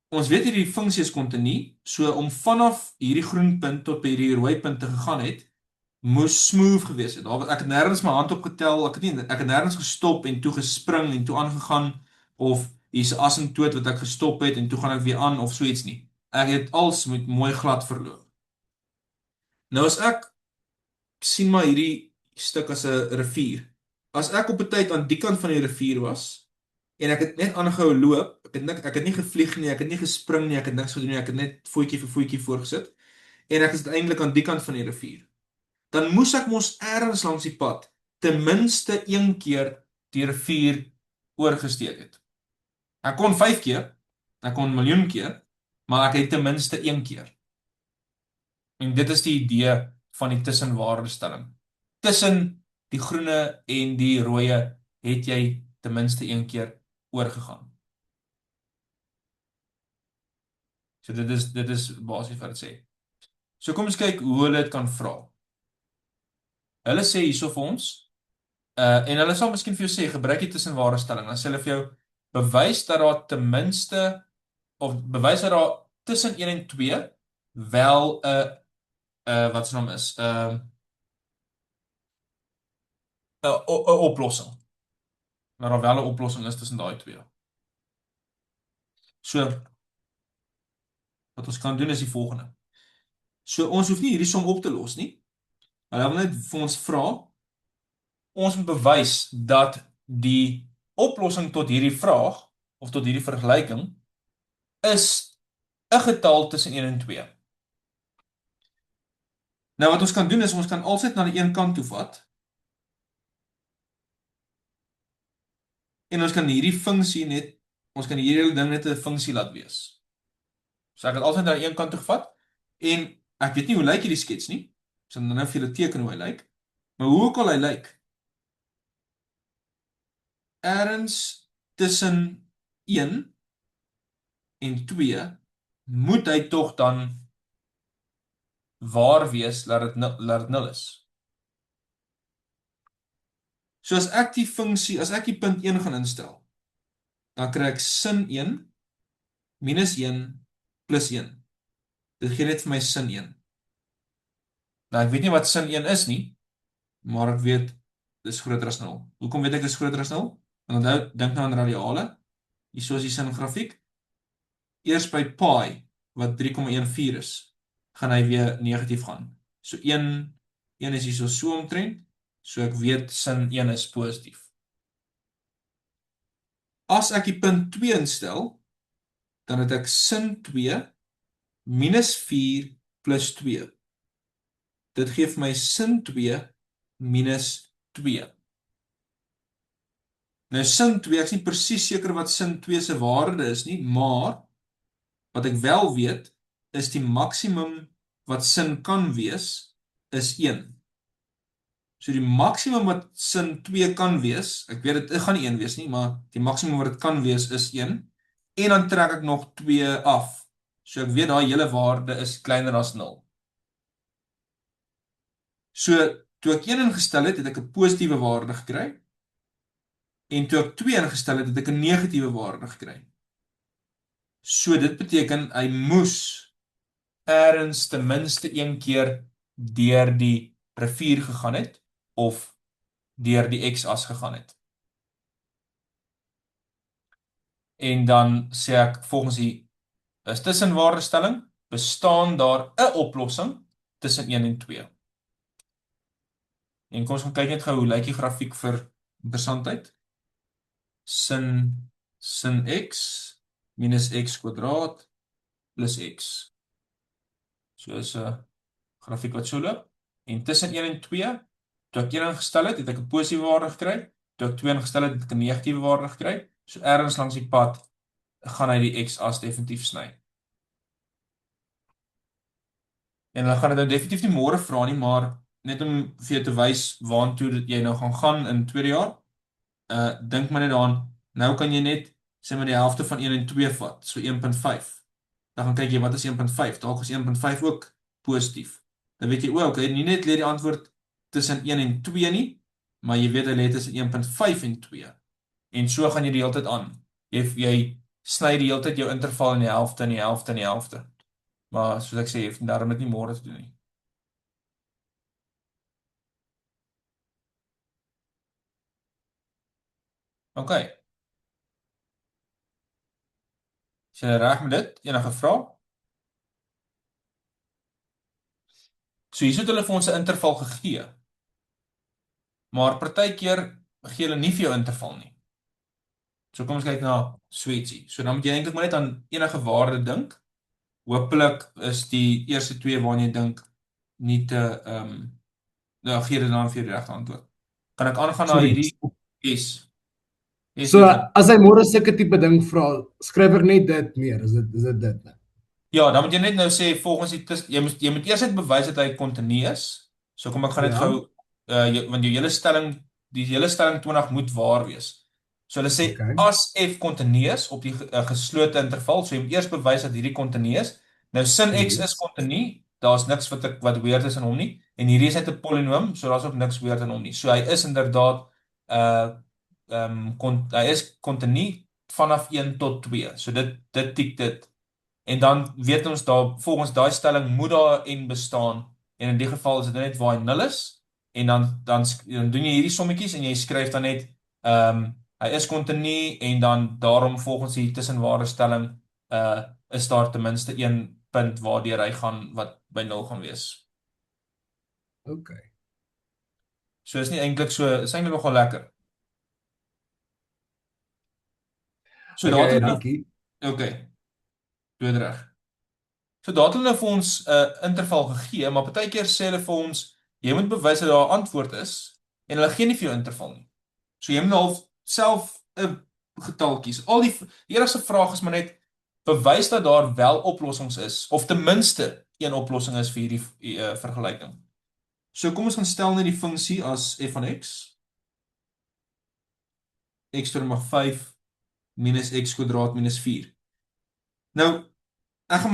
ons weet hierdie funksie is kontinu, so om vanaf hierdie groen punt tot by hierdie rooi punt te gegaan het, moes smooth gewees het. Ek het nêrens my hand opgetel, ek het nêrens gestop en toe gespring en toe aangegaan of hier's 'n asymptoot wat ek gestop het en toe gaan ek weer aan of so iets nie. Ek het als met mooi glad verloop. Nou as ek sien maar hierdie stuk as 'n rivier as ek op 'n tyd aan die kant van die rivier was, en ek het net aangehou loop, ek het nie gevlieg nie, ek het nie gespring nie, ek het niks gedoen nie, ek het net voetjie vir voetjie voorgesit, en ek is uiteindelik aan die kant van die rivier. Dan moes ek mos ergens langs die pad ten minste een keer die rivier oorgesteek het. Ek kon 5 keer, ek kon 'n miljoen keer, maar ek het ten minste een keer. En dit is die idee van die tussenwaardestelling. Tussen die groene en die rooie het jy ten minste een keer oorgegaan. So dit is basies wat dit sê. So kom ons kyk hoe hulle dit kan vra. Hulle sê hierso vir ons, en hulle sal miskien vir jou sê, gebruik die tussenwaardestelling. Dan sê hulle vir jou, bewys dat daar ten minste, of bewys dat daar tussen 1 en 2 wel 'n wat se naam is, 'n oplossing. Dat daar wel 'n oplossing is tussen daai twee. So, wat ons kan doen is die volgende. So, ons hoef nie hierdie som op te los nie. Hulle wil net vir ons vra, ons moet bewys dat die oplossing tot hierdie vraag, of tot hierdie vergelyking, is 'n getal tussen 1 en 2. Nou wat ons kan doen is, ons kan altyd na die een kant toe vat, en ons kan hierdie funksie net, ons kan hierdie hele ding net 'n funksie laat wees. So ek het altyd na die een kant toe gevat, en ek weet nie hoe lyk hierdie skets nie, so dan nou vir julle teken hoe hy lyk, maar hoe ook al hy lyk, ergens tussen 1 en 2, moet hy tog dan waar wees, laat dit 0 is. So as ek die funksie, as ek die punt 1 gaan instel, dan kry ek sin 1 minus 1 plus 1. Dit gee net vir my sin 1. Nou ek weet nie wat sin 1 is nie, maar ek weet dis groter as 0. Hoekom weet ek dis groter as 0? Want onthou, dink nou aan radiale. Hierso is die sin grafiek. Eers by pi, wat 3,14 is, gaan hy weer negatief gaan. So 1 is hierso so omtrent, so ek weet sin 1 is positief. As ek die punt 2 instel, dan het ek sin 2 minus 4 plus 2. Dit gee vir my sin 2 minus 2. Nou sin 2, ek is nie presies seker wat sin 2 se waarde is nie, maar wat ek wel weet, is die maksimum wat sin kan wees, is 1. So die maksimum wat sin 2 kan wees, ek weet dit gaan nie 1 wees nie, maar die maksimum wat dit kan wees is 1, en dan trek ek nog 2 af. So ek weet daai hele waarde is kleiner as 0. So toe ek 1 ingestel het, het ek 'n positiewe waarde gekry, en toe ek 2 ingestel het, het ek 'n negatiewe waarde gekry. So dit beteken, hy moes ergens ten minste een keer deur die rivier gegaan het, of deur die x-as gegaan het. En dan sê ek, volgens die tussenwaardestelling, bestaan daar 'n oplossing tussen 1 en 2. En kom ons gaan kyk net gou hoe lyk die grafiek vir interessantheid. Sin x minus x kwadraat plus x. So is 'n grafiek wat so loop. En tussen 1 en 2, toe ek 1 ingestel het, het ek 'n positiewe waarde gekry. Toe ek 2 ingestel het, het ek 'n negatiewe waarde gekry. So ergens langs die pad gaan hy die x-as definitief sny. En hulle gaan dit nou definitief nie môre vra nie, maar net om vir jou te wys waantoe jy nou gaan in tweede jaar. Dink maar net daaraan, nou kan jy net sê maar die helfte van 1 en 2 vat, so 1.5. Dan gaan kyk jy wat is 1.5, dalk is 1.5 ook positief. Dan weet jy ook, nie net lê die antwoord tussen 1 en 2 nie, maar jy weet hy lê tussen 1.5 en 2. En so gaan jy die hele tyd aan. Jy sny die hele tyd jou interval in die helfte, in die helfte, in die helfte. Maar soos ek sê, jy hoef daarom dit nie môre te doen nie. OK. Is jy reg met dit? Enige vrae? So hier het hulle vir ons 'n interval gegee. Maar partykeer gee hulle nie vir jou interval nie. So kom ons kyk na swetsie. So dan moet jy eintlik maar net aan enige waarde dink. Hoopelik is die eerste twee waarna jy dink nie te nou gee dit dan vir jou die regte antwoord. Kan ek aangaan na Sorry. hierdie yes. Yes, So Ethan. as hy môre sulke tipe ding vra, skryf ek net dit neer. Is dit dit? Ja, dan moet jy net nou sê volgens jy moet eers net bewys dat hy kontinuï is. So kom ek gaan net Ja. gou want die hele stelling 20 moet waar wees. So hulle sê Okay. as F kontinuï is op die geslote interval, so jy moet eers bewys dat hierdie kontinuï is. Nou sin X is kontinuï, daar's niks wat weird is in hom nie en hierdie is net 'n polinoom, so daar's ook niks weird in hom nie. So hy is inderdaad hy is kontinuï vanaf 1 tot 2. So dit tik dit. En dan weet ons daar volgens daai stelling moet daar n bestaan en in die geval is dit net waar hy 0 is en dan doen jy hierdie sommetjies en jy skryf dan net hy is kontinuï en dan daarom volgens die tussenwaarde stelling is daar ten minste een punt waardeur hy gaan wat by 0 gaan wees. Okay. So is nie eintlik so is eintlik nogal lekker. So daar Okay, het dankie. okay. Dood reg. So daar het hulle nou vir ons 'n interval gegee, maar partykeer sê hulle vir ons jy moet bewys dat daar 'n antwoord is en hulle gee nie vir jou interval nie. So jy moet half self 'n getal kies. Die enigste vraag is maar net bewys dat daar wel oplossings is of ten minste een oplossing is vir hierdie vergelyking. So kom ons gaan stel net die funksie as f van x to die mag 5 minus x kwadraat minus 4. Nou ek gaan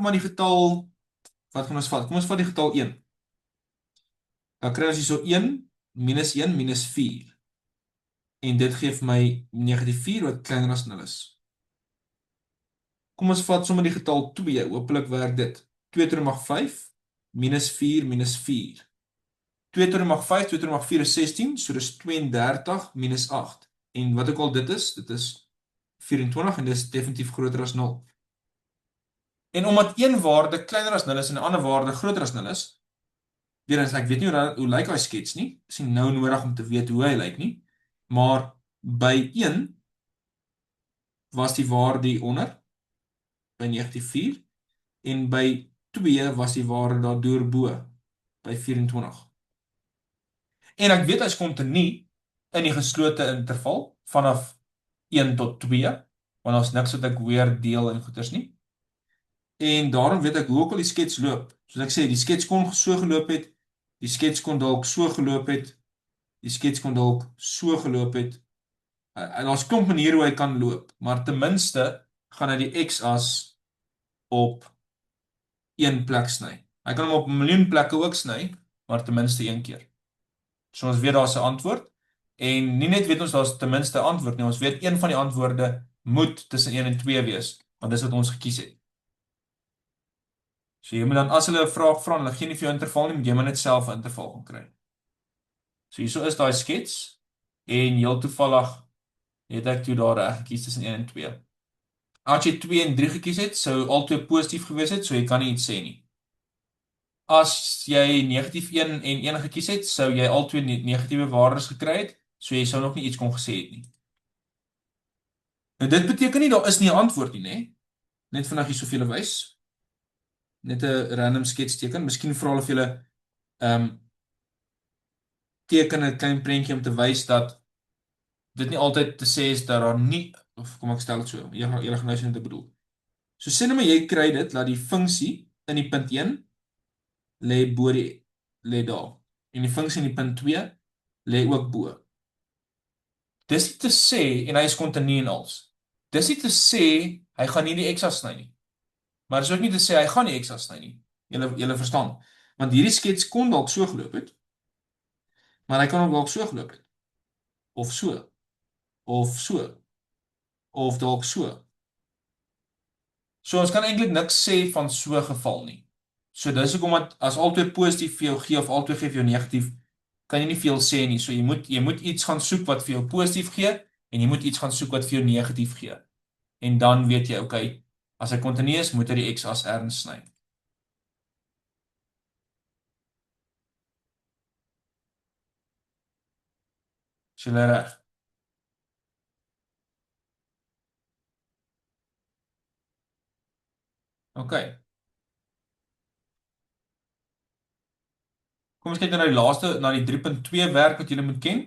maar die getal wat gaan ons vat? Kom ons vat die getal 1. Dan kry ons hierso 1 minus 1 minus 4. En dit gee vir my negatief 4 wat kleiner as 0 is. Kom ons vat sommer die getal 2. Hoopelik werk dit. 2 tot die mag 5 minus 4 minus 4. 2 tot die mag 5, 2 tot die mag 4 is 16, so dis 32 minus 8. En wat ook al dit is 24 en dit is definitief groter as 0. En omdat een waarde kleiner as 0 is en 'n ander waarde groter as 0 is, weer eens ek weet nie hoe lyk hy skets nie. Is nie nou nodig om te weet hoe hy lyk nie, maar by 1 was die waarde hieronder by negatief 4 en by 2 was die waarde daardeur bo by 24. En ek weet hy's kontinuï in die geslote interval vanaf 1 tot 2, want daar's niks wat ek weer deel en goeters nie. En daarom weet ek hoe ook al die skets loop. Soos ek sê, die skets kon so geloop het, die skets kon dalk so geloop het, die skets kon dalk so geloop het. En daar's klomp maniere hoe hy kan loop, maar ten minste gaan hy die x-as op een plek sny. Hy kan hom op 'n miljoen plekke ook sny, maar ten minste een keer. So ons weet daar's 'n antwoord en nie net weet ons daar's ten minste 'n antwoord nie, ons weet een van die antwoorde moet tussen 1 en 2 wees, want dis wat ons gekies het. So jy moet dan as hulle 'n vraag vra en hulle gee nie vir jou interval nie, moet jy maar net self 'n interval gaan kry. So hierso is daai skets en heel toevallig het ek toe daar reg gekies tussen 1 en 2. As jy 2 en 3 gekies het, sou albei positief gewees het, so jy kan nie iets sê nie. As jy negatief 1 en 1 gekies het, sou jy albei negatiewe waardes gekry het, so jy sou nog nie iets kon gesê het nie. Nou dit beteken nie daar is nie 'n antwoord nie, né? Net vinnig hier soveel wys. Net 'n random skets teken. Miskien vra hulle vir julle teken 'n klein prentjie om te wys dat dit nie altyd te sê is dat daar nie of kom ek stel dit so. Julle gaan nou sien wat ek bedoel. So sê net maar jy kry dit dat die funksie in die punt 1 lê daar. En die funksie in die punt 2 lê ook bo. Dis nie te sê en hy is kontinuï en als. Dis nie te sê hy gaan nie die x-as sny nie. Maar dis ook nie te sê hy gaan nie x-as sny nie. Julle verstaan. Want hierdie skets kon dalk so geloop het. Maar hy kan ook dalk so geloop het. Of so. Of so. Of dalk so. So ons kan eintlik niks sê van so 'n geval nie. So dis hoekom dat as albei positief vir jou gee of albei gee vir jou negatief, kan jy nie veel sê nie. So jy moet iets gaan soek wat vir jou positief gee en jy moet iets gaan soek wat vir jou negatief gee. En dan weet jy, okay, as hy kontinuï is, moet hy die x-as erns sny. Is julle reg? OK. Kom ons kyk nou na die laaste, na die 3.2 werk wat julle moet ken.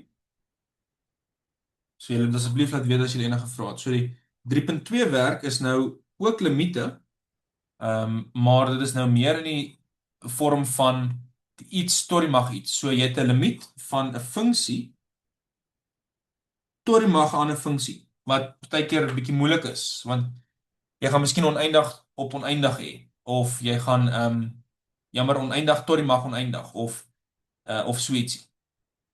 So julle moet asseblief laat weet as julle enige vrae het. So die 3.2 werk is nou ook limiete, maar dit is nou meer in die vorm van iets tot die mag iets. So jy het 'n limiet van 'n funksie tot die mag 'n ander funksie, wat partykeer 'n bietjie moeilik is, want jy gaan miskien oneindig op oneindig hê, of jy gaan jammer oneindig tot die mag oneindig, of so ietsie.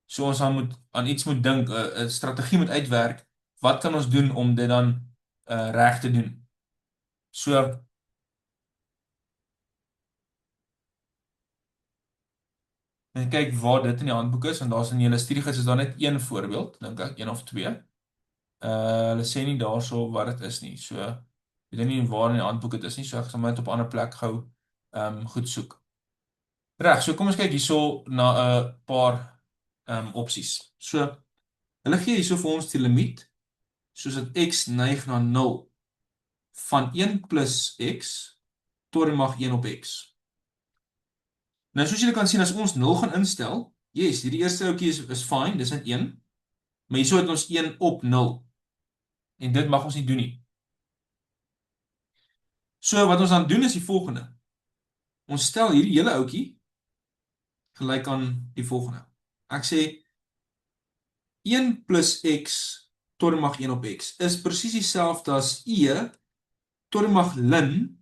So ons moet aan iets moet dink, 'n strategie moet uitwerk. Wat kan ons doen om dit dan reg te doen? So en kyk waar dit in die handboek is, en daar's in julle studiegids is daar net een voorbeeld, dink ek, een of twee. Hulle sê nie daarso wat dit is nie. So ek weet nie waar in die handboek dit is nie, so ek sal net op 'n ander plek gou goed soek. Reg, so kom ons kyk hierso na 'n paar opsies. So hulle gee hierso vir ons die limiet soos dat x neig na 0 van 1 plus x tot die mag 1 op x. Nou soos julle kan sien, as ons 0 gaan instel, yes, hierdie eerste ouetjie is fine, dis net 1, maar hierso het ons 1 op 0. En dit mag ons nie doen nie. So wat ons dan doen is die volgende. Ons stel hierdie hele ouetjie gelyk aan die volgende. Ek sê 1 plus x tot die mag 1 op x is presies dieselfde as e tot die mag ln,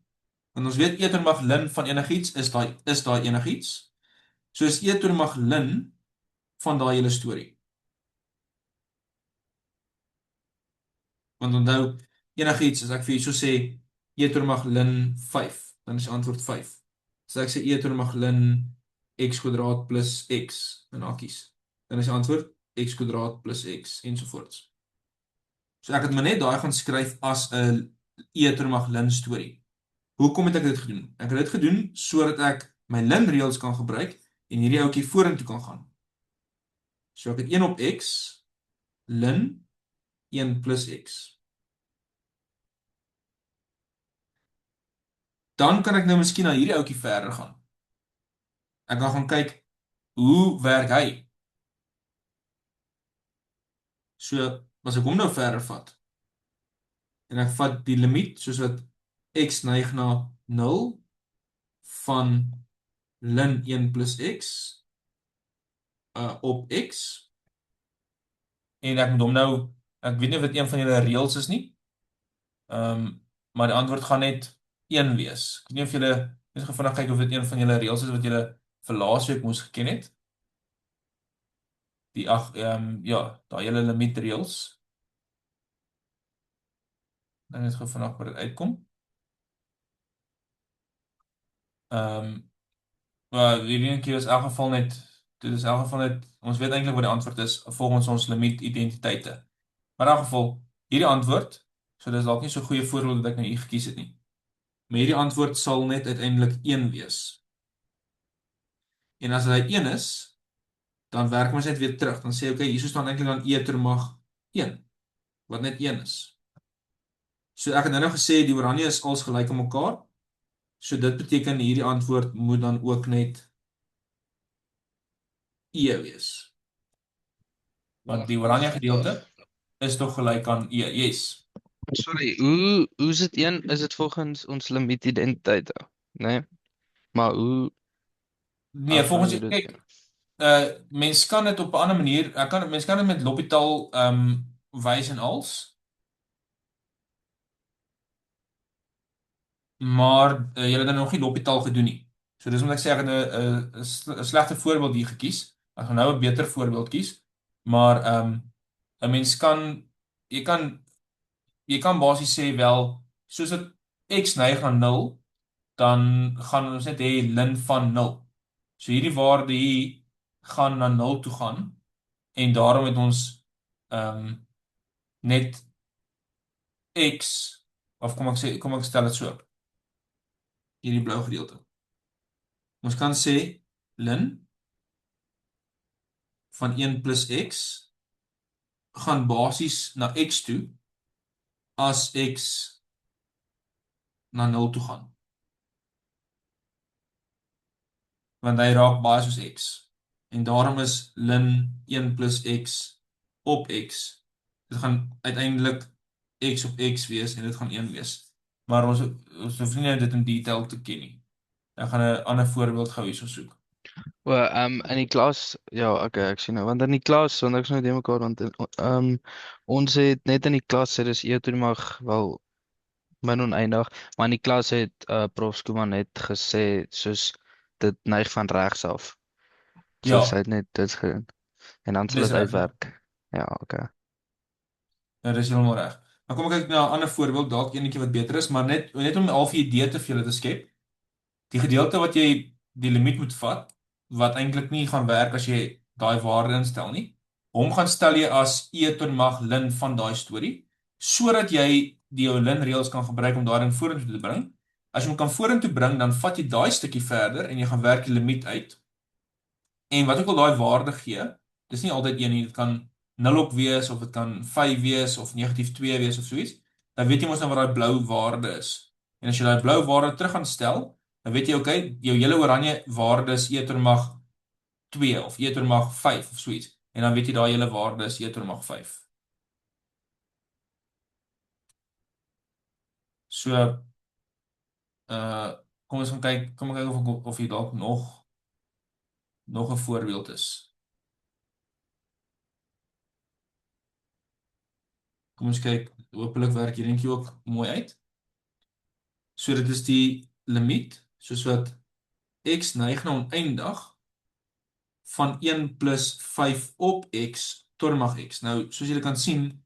want ons weet e tot die mag ln van enigiets is daai enigiets. So is e tot die mag ln van daai hele storie. Want onthou, enigiets, as ek vir hierso sê e tot die mag ln 5, dan is die antwoord 5. So ek sê e tot die mag ln x kwadraat plus x in hakies, dan is die antwoord x kwadraat plus x ensovoorts. So ek het maar net daai gaan skryf as 'n e tot die mag ln storie. Hoekom het ek dit gedoen? Ek het dit gedoen sodat ek my ln reëls kan gebruik en hierdie ouetjie vorentoe kan gaan. So ek het 1 op x ln 1 plus x. Dan kan ek nou miskien na hierdie ouetjie verder gaan. Ek gaan kyk hoe werk hy. So as ek hom nou verder vat en ek vat die limiet soos wat x neig na 0 van ln 1 plus x op x, en ek moet hom nou, ek weet nie of dit een van julle reëls is nie, maar die antwoord gaan net 1 wees. Ek weet nie of julle net vinnig kyk of dit een van julle reëls is wat julle vir laasweek moes geken het. Die ja, daai hele limiet reëls. Dan net gou vinnig wat dit uitkom. Maar hierdie een keer is in elk geval net, dit is in elk geval net, ons weet eintlik wat die antwoord is volgens ons limiet identiteite. Maar in elk geval, hierdie antwoord, so dis dalk nie so goeie voorbeeld dat ek nou hier gekies het nie. Maar hierdie antwoord sal net uiteindelik 1 wees. En as hy 1 is, dan werk ons net weer terug. Dan sê okay, hierso staan eintlik dan e tot die mag 1, wat net 1 is. So ek het nou gesê die oranje is als gelyk aan mekaar. So dit beteken hierdie antwoord moet dan ook net e wees. Want die oranje gedeelte is tog gelyk aan e. Yes. Sorry, hoe is dit een? Is dit volgens ons limiet identiteite? Nee. Maar hoe Nee, volgens kyk, mens kan dit op 'n ander manier, mens kan dit met L'Hopital wys en als. Maar jy het dan nog nie L'Hopital gedoen nie. So dis omdat ek sê ek het 'n slegte voorbeeld hier gekies. Ek gaan nou 'n beter voorbeeld kies. Maar 'n mens kan jy kan basies sê wel, soos dit x neig na 0, dan gaan ons net hê ln van 0. So hierdie waarde hier gaan na 0 toe gaan en daarom het ons net x, of kom ek stel dit so. Hierdie blou gedeelte. Ons kan sê ln van 1 plus x gaan basies na x toe as x na 0 toe gaan. Want hy raak baie soos x. En daarom is ln 1 plus x op x. Dit gaan uiteindelik x op x wees en dit gaan 1 wees. Maar ons hoef nie dit in detail te ken nie. Ek gaan 'n ander voorbeeld gou hierso soek. In die klas, ja, okay, ek sien nou, want in die klas, want ek is nou die mekaar, want ons het net in die klas sê dis toe mag wel min oneindig, maar in die klas het Prof Skooman net gesê soos dit neig van regs af. Ja, Soos hy het net dit gedoen. En dan sal dis dit reg. uitwerk. Ja, okay. Ja, dis heeltemal reg. Maar kom ek kyk na 'n ander voorbeeld, dalk enetjie wat beter is, maar net om 'n half idee te vir julle te skep. Die gedeelte wat jy die limiet moet vat, wat eintlik nie gaan werk as jy daai waarde instel nie. Hom gaan stel jy as e tot die mag ln van daai storie, sodat jy die jou ln reëls kan gebruik om daarin vorentoe te bring. As jy hom kan vorentoe bring, dan vat jy daai stukkie verder en jy gaan werk die limiet uit. En wat ook al daai waarde gee, dis nie altyd 1 nie, dit kan 0 ook wees, of dit kan 5 wees, of negatief 2 wees, of soiets. Dan weet jy mos nou wat daai blou waarde is. En as jy daai blou waarde terug gaan stel, dan weet jy, okay, jou hele oranje waarde is e tot die mag 2, of e tot die mag 5, of soiets. En dan weet jy daai hele waarde is e tot die mag 5. So, kom ons gaan kyk, of hier dalk nog 'n voorbeeld is. Kom ons kyk, hopelik werk hier eentjie ook mooi uit. So dit is die limiet, soos wat x neig na oneindig van 1 plus 5 op x tot die mag x. Nou, soos julle kan sien,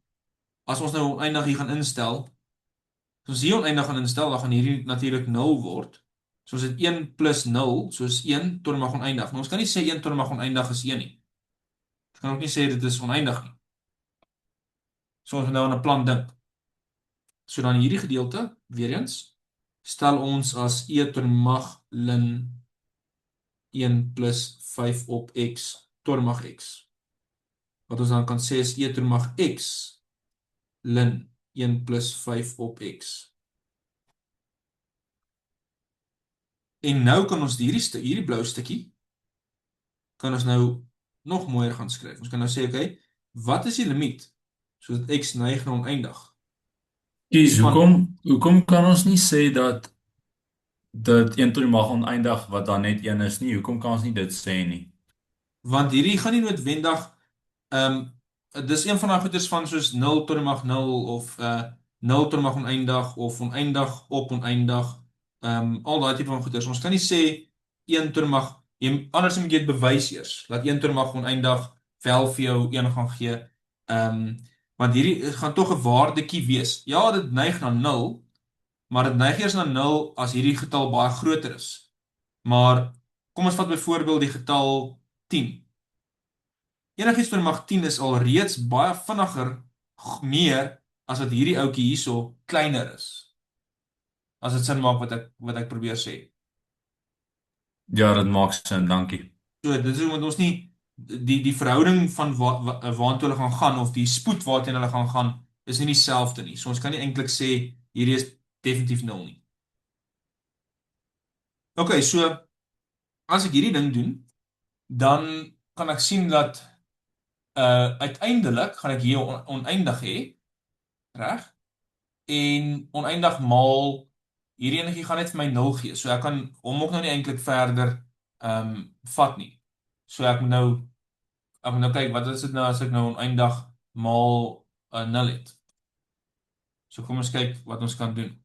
as ons nou oneindig hier gaan instel, as ons hier oneindig gaan instel, dan gaan hierdie natuurlik 0 word. So ons het 1 plus 0, soos 1 tot die mag oneindig. Nou ons kan nie sê 1 tot die mag oneindig is 1 nie. Ons kan ook nie sê dit is oneindig nie. So ons moet nou aan 'n plan dink. So dan hierdie gedeelte, weer eens, stel ons as e tot die mag ln 1 plus 5 op x tot die mag x. Wat ons dan kan sê is e tot die mag x ln 1 plus 5 op x. En nou kan ons hierdie blou stukkie kan ons nou nog mooier gaan skryf. Ons kan nou sê, okay, wat is die limiet sodat x neig na oneindig? Kies, hoekom kan ons nie sê dat dit 1 tot die mag oneindig wat dan net 1 is nie? Hoekom kan ons nie dit sê nie? Want hierdie gaan nie noodwendig dis een van daai goeders van soos 0 tot die mag 0 of 0 tot die mag oneindig of oneindig op oneindig, al daai tipe van goeders. Ons kan nie sê 1 tot die mag, anders moet jy dit bewys eers, dat 1 tot die mag oneindig wel vir jou 1 gaan gee. Want hierdie gaan tog 'n waardekie wees. Ja, dit neig na 0, maar dit neig eers na 0 as hierdie getal baie groter is. Maar kom ons vat byvoorbeeld die getal 10. Enigiets tot die mag 10 is al reeds baie vinniger meer as wat hierdie ouetjie hierso kleiner is. As dit sin maak wat ek probeer sê. Ja, dit maak sin, dankie. So, dit is omdat ons nie die verhouding van waartoe hulle gaan of die spoed waarteen hulle gaan is nie dieselfde nie. So ons kan nie eintlik sê hierdie is definitief 0 nie. Okay, so as ek hierdie ding doen, dan kan ek sien dat uiteindelik gaan ek hier oneindig hê, reg? En oneindig maal hierdie enetjie gaan net vir my 0 gee. So ek kan hom ook nou nie eintlik verder vat nie. So ek moet nou kyk, wat is dit nou as ek nou oneindig maal 0 het? So kom ons kyk wat ons kan doen.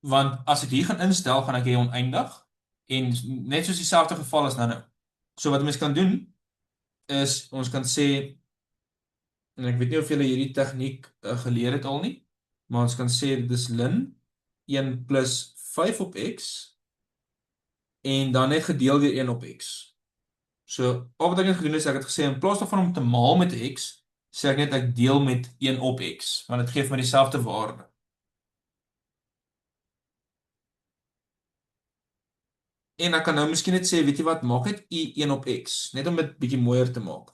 Want as ek hier gaan instel, gaan ek hê oneindig, en net soos dieselfde geval as nou. So wat mens kan doen, is ons kan sê, en ek weet nie of julle hierdie tegniek geleer het al nie, maar ons kan sê dit is ln 1 plus 5 op x, en dan net gedeel deur 1 op x. So, al wat ek net gedoen is, ek het gesê, in plaas daarvan om te maal met x, sê ek net ek deel met 1 op x, want dit geef my dieselfde waarde. En ek kan nou miskien net sê, weet jy wat, maak net I 1 op X, net om dit bietjie mooier te maak.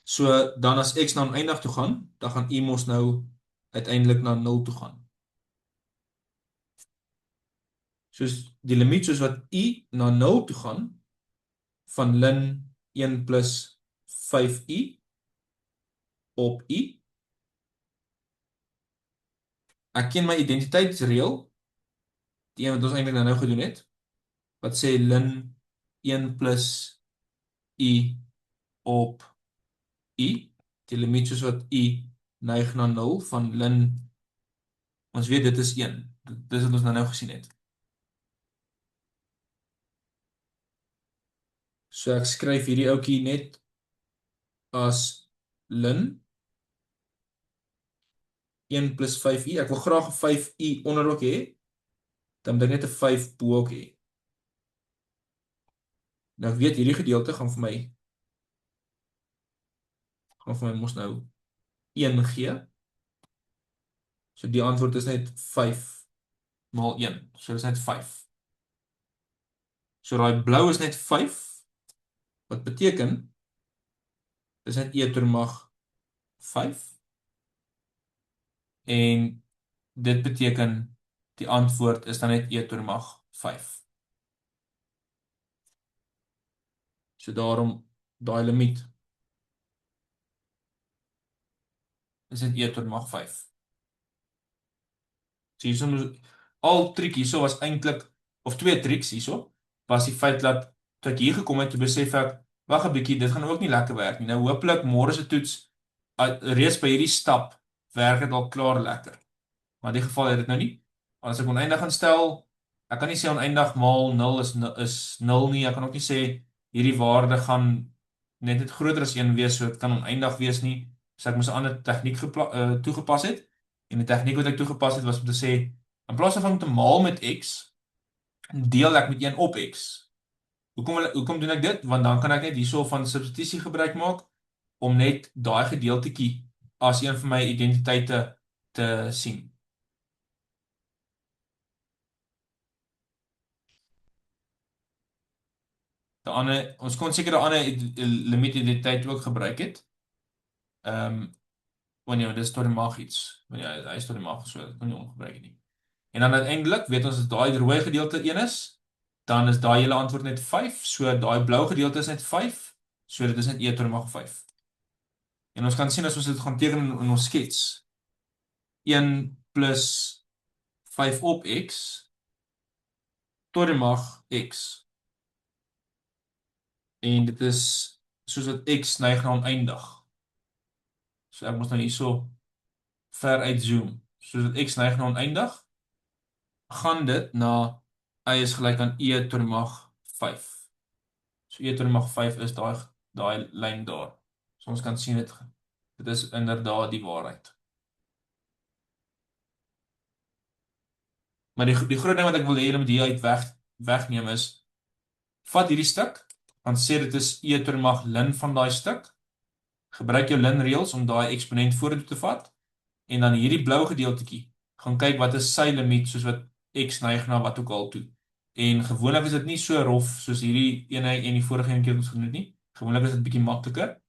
So, dan as X na oneindig toe gaan, dan gaan I mos nou uiteindelik na 0 toe gaan. Soos die limiet soos wat I na 0 toe gaan, van ln 1 plus 5I op I. Ek ken my identiteitsreël, die een wat ons eintlik nou gedoen het, wat sê ln 1 plus I op I, die limiet soos wat I neig na 0 van ln, ons weet dit is 1, dis wat ons nou gesien het. So ek skryf hierdie ouetjie net as ln 1 plus 5I, ek wil graag 'n 5I onder ook hê, dan moet ek net 'n 5 bo ook hê. Nou ek weet hierdie gedeelte gaan vir my mos nou 1 gee. So die antwoord is net 5 maal 1. So dis net 5. So daai blou is net 5, wat beteken dis net e tot die mag 5. En dit beteken die antwoord is dan net e tot die mag 5. So daarom daai limiet is net e tot die mag 5. So hierso al triek hierso was eintlik, of twee trieks hierso, was die feit dat toe ek hier gekom het, toe besef ek, wag 'n bietjie, dit gaan ook nie lekker werk nie. Nou hopelik môre se toets reeds by hierdie stap werk dit al klaar lekker. Maar in die geval het dit nou nie. As ek oneindig gaan stel, ek kan nie sê oneindig maal 0 is 0 nie. Ek kan ook nie sê hierdie waarde gaan net groter as 1 wees, so dit kan oneindig wees nie. So ek moes 'n ander tegniek toegepas het. En die tegniek wat ek toegepas het was om te sê, in plaas van om te maal met X, deel ek met 1 op X. Hoekom doen ek dit? Want dan kan ek net hierso van substitusie gebruik maak, om net daai gedeeltetjie as een van my identiteite te sien. Ons kon seker 'n ander limiet identiteit ook gebruik het. Wanneer dis tot die mag iets. Wanneer hy is tot die mag, so dit kan nie ongebruik nie. En dan uiteindelik weet ons as daai rooi gedeelte 1 is, dan is daai hele antwoord net 5, so daai blou gedeelte is net 5, so dit is net e tot die mag 5. En ons kan sien as ons dit gaan teken in ons skets, 1 plus 5 op X tot die mag X. En dit is soos wat X neig na oneindig. So ek moet nou hierso ver uitzoom. Soos wat X neig na oneindig, gaan dit na y is gelyk aan e tot die mag 5. So e tot die mag 5 is daai lyn daar. So ons kan sien dit is inderdaad die waarheid. Maar die groot ding wat ek wil hê julle moet hier uit wegneem is, vat hierdie stuk, dan sê dit is e tot die mag ln van daai stuk. Gebruik jou ln reëls om daai eksponent vorentoe te vat, en dan hierdie blou gedeeltetjie, gaan kyk wat is sy limiet, soos wat X neig na wat ook al toe. En gewoonlik is dit nie so rof soos hierdie ene en die vorige een keer ons genoem nie. Gewoonlik is dit bietjie makliker.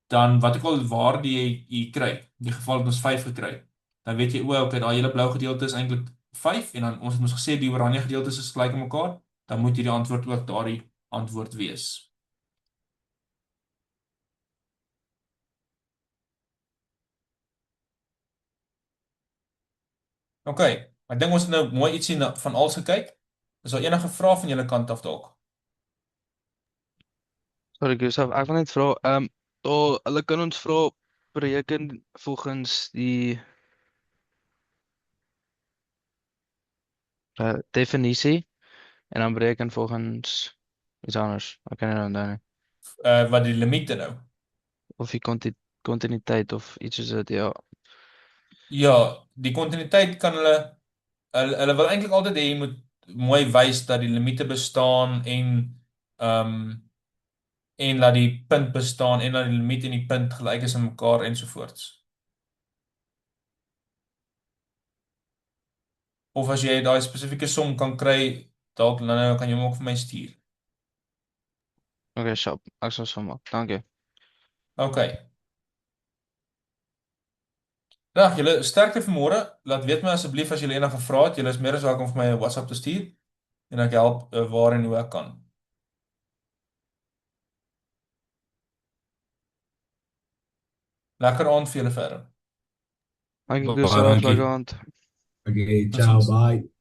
Dan wat ook al waarde jy kry, in die geval het ons 5 gekry, dan weet jy okay, daai hele blou gedeelte is eintlik 5, en dan ons het ons gesê die oranje gedeeltes is gelyk aan mekaar, dan moet hierdie antwoord ook daardie antwoord wees. Okay, ek dink ons het nou mooi ietsie van alles gekyk. Is daar enige vrae van julle kant af dalk? Sorry, Gustav, ek wil net vra, hulle kan ons vra bereken volgens die definisie en dan bereken volgens iets anders. Ek kan nie onthou nie. Wat die limiete nou? Of die kontinuïteit of iets soos dit, ja. Ja, die kontinuïteit kan hulle wil eintlik altyd hê jy moet mooi wys dat die limiete bestaan en dat die punt bestaan en dat die limiet en die punt gelyk is aan mekaar ensovoorts. Of as jy daai spesifieke som kan kry dalk nou kan jy hom ook vir my stuur. Okay, sharp. Ek sal so maak. Dankie. OK. Dag, julle sterkte vir môre. Laat weet my asseblief as julle enige vrae het. Julle is meer as welkom vir my 'n WhatsApp te stuur en ek help waar en hoe ek kan. Lekker aand vir julle verder. Dankie, Baie Gustav. dankie. Lekker aand. Okay, ciao, bye.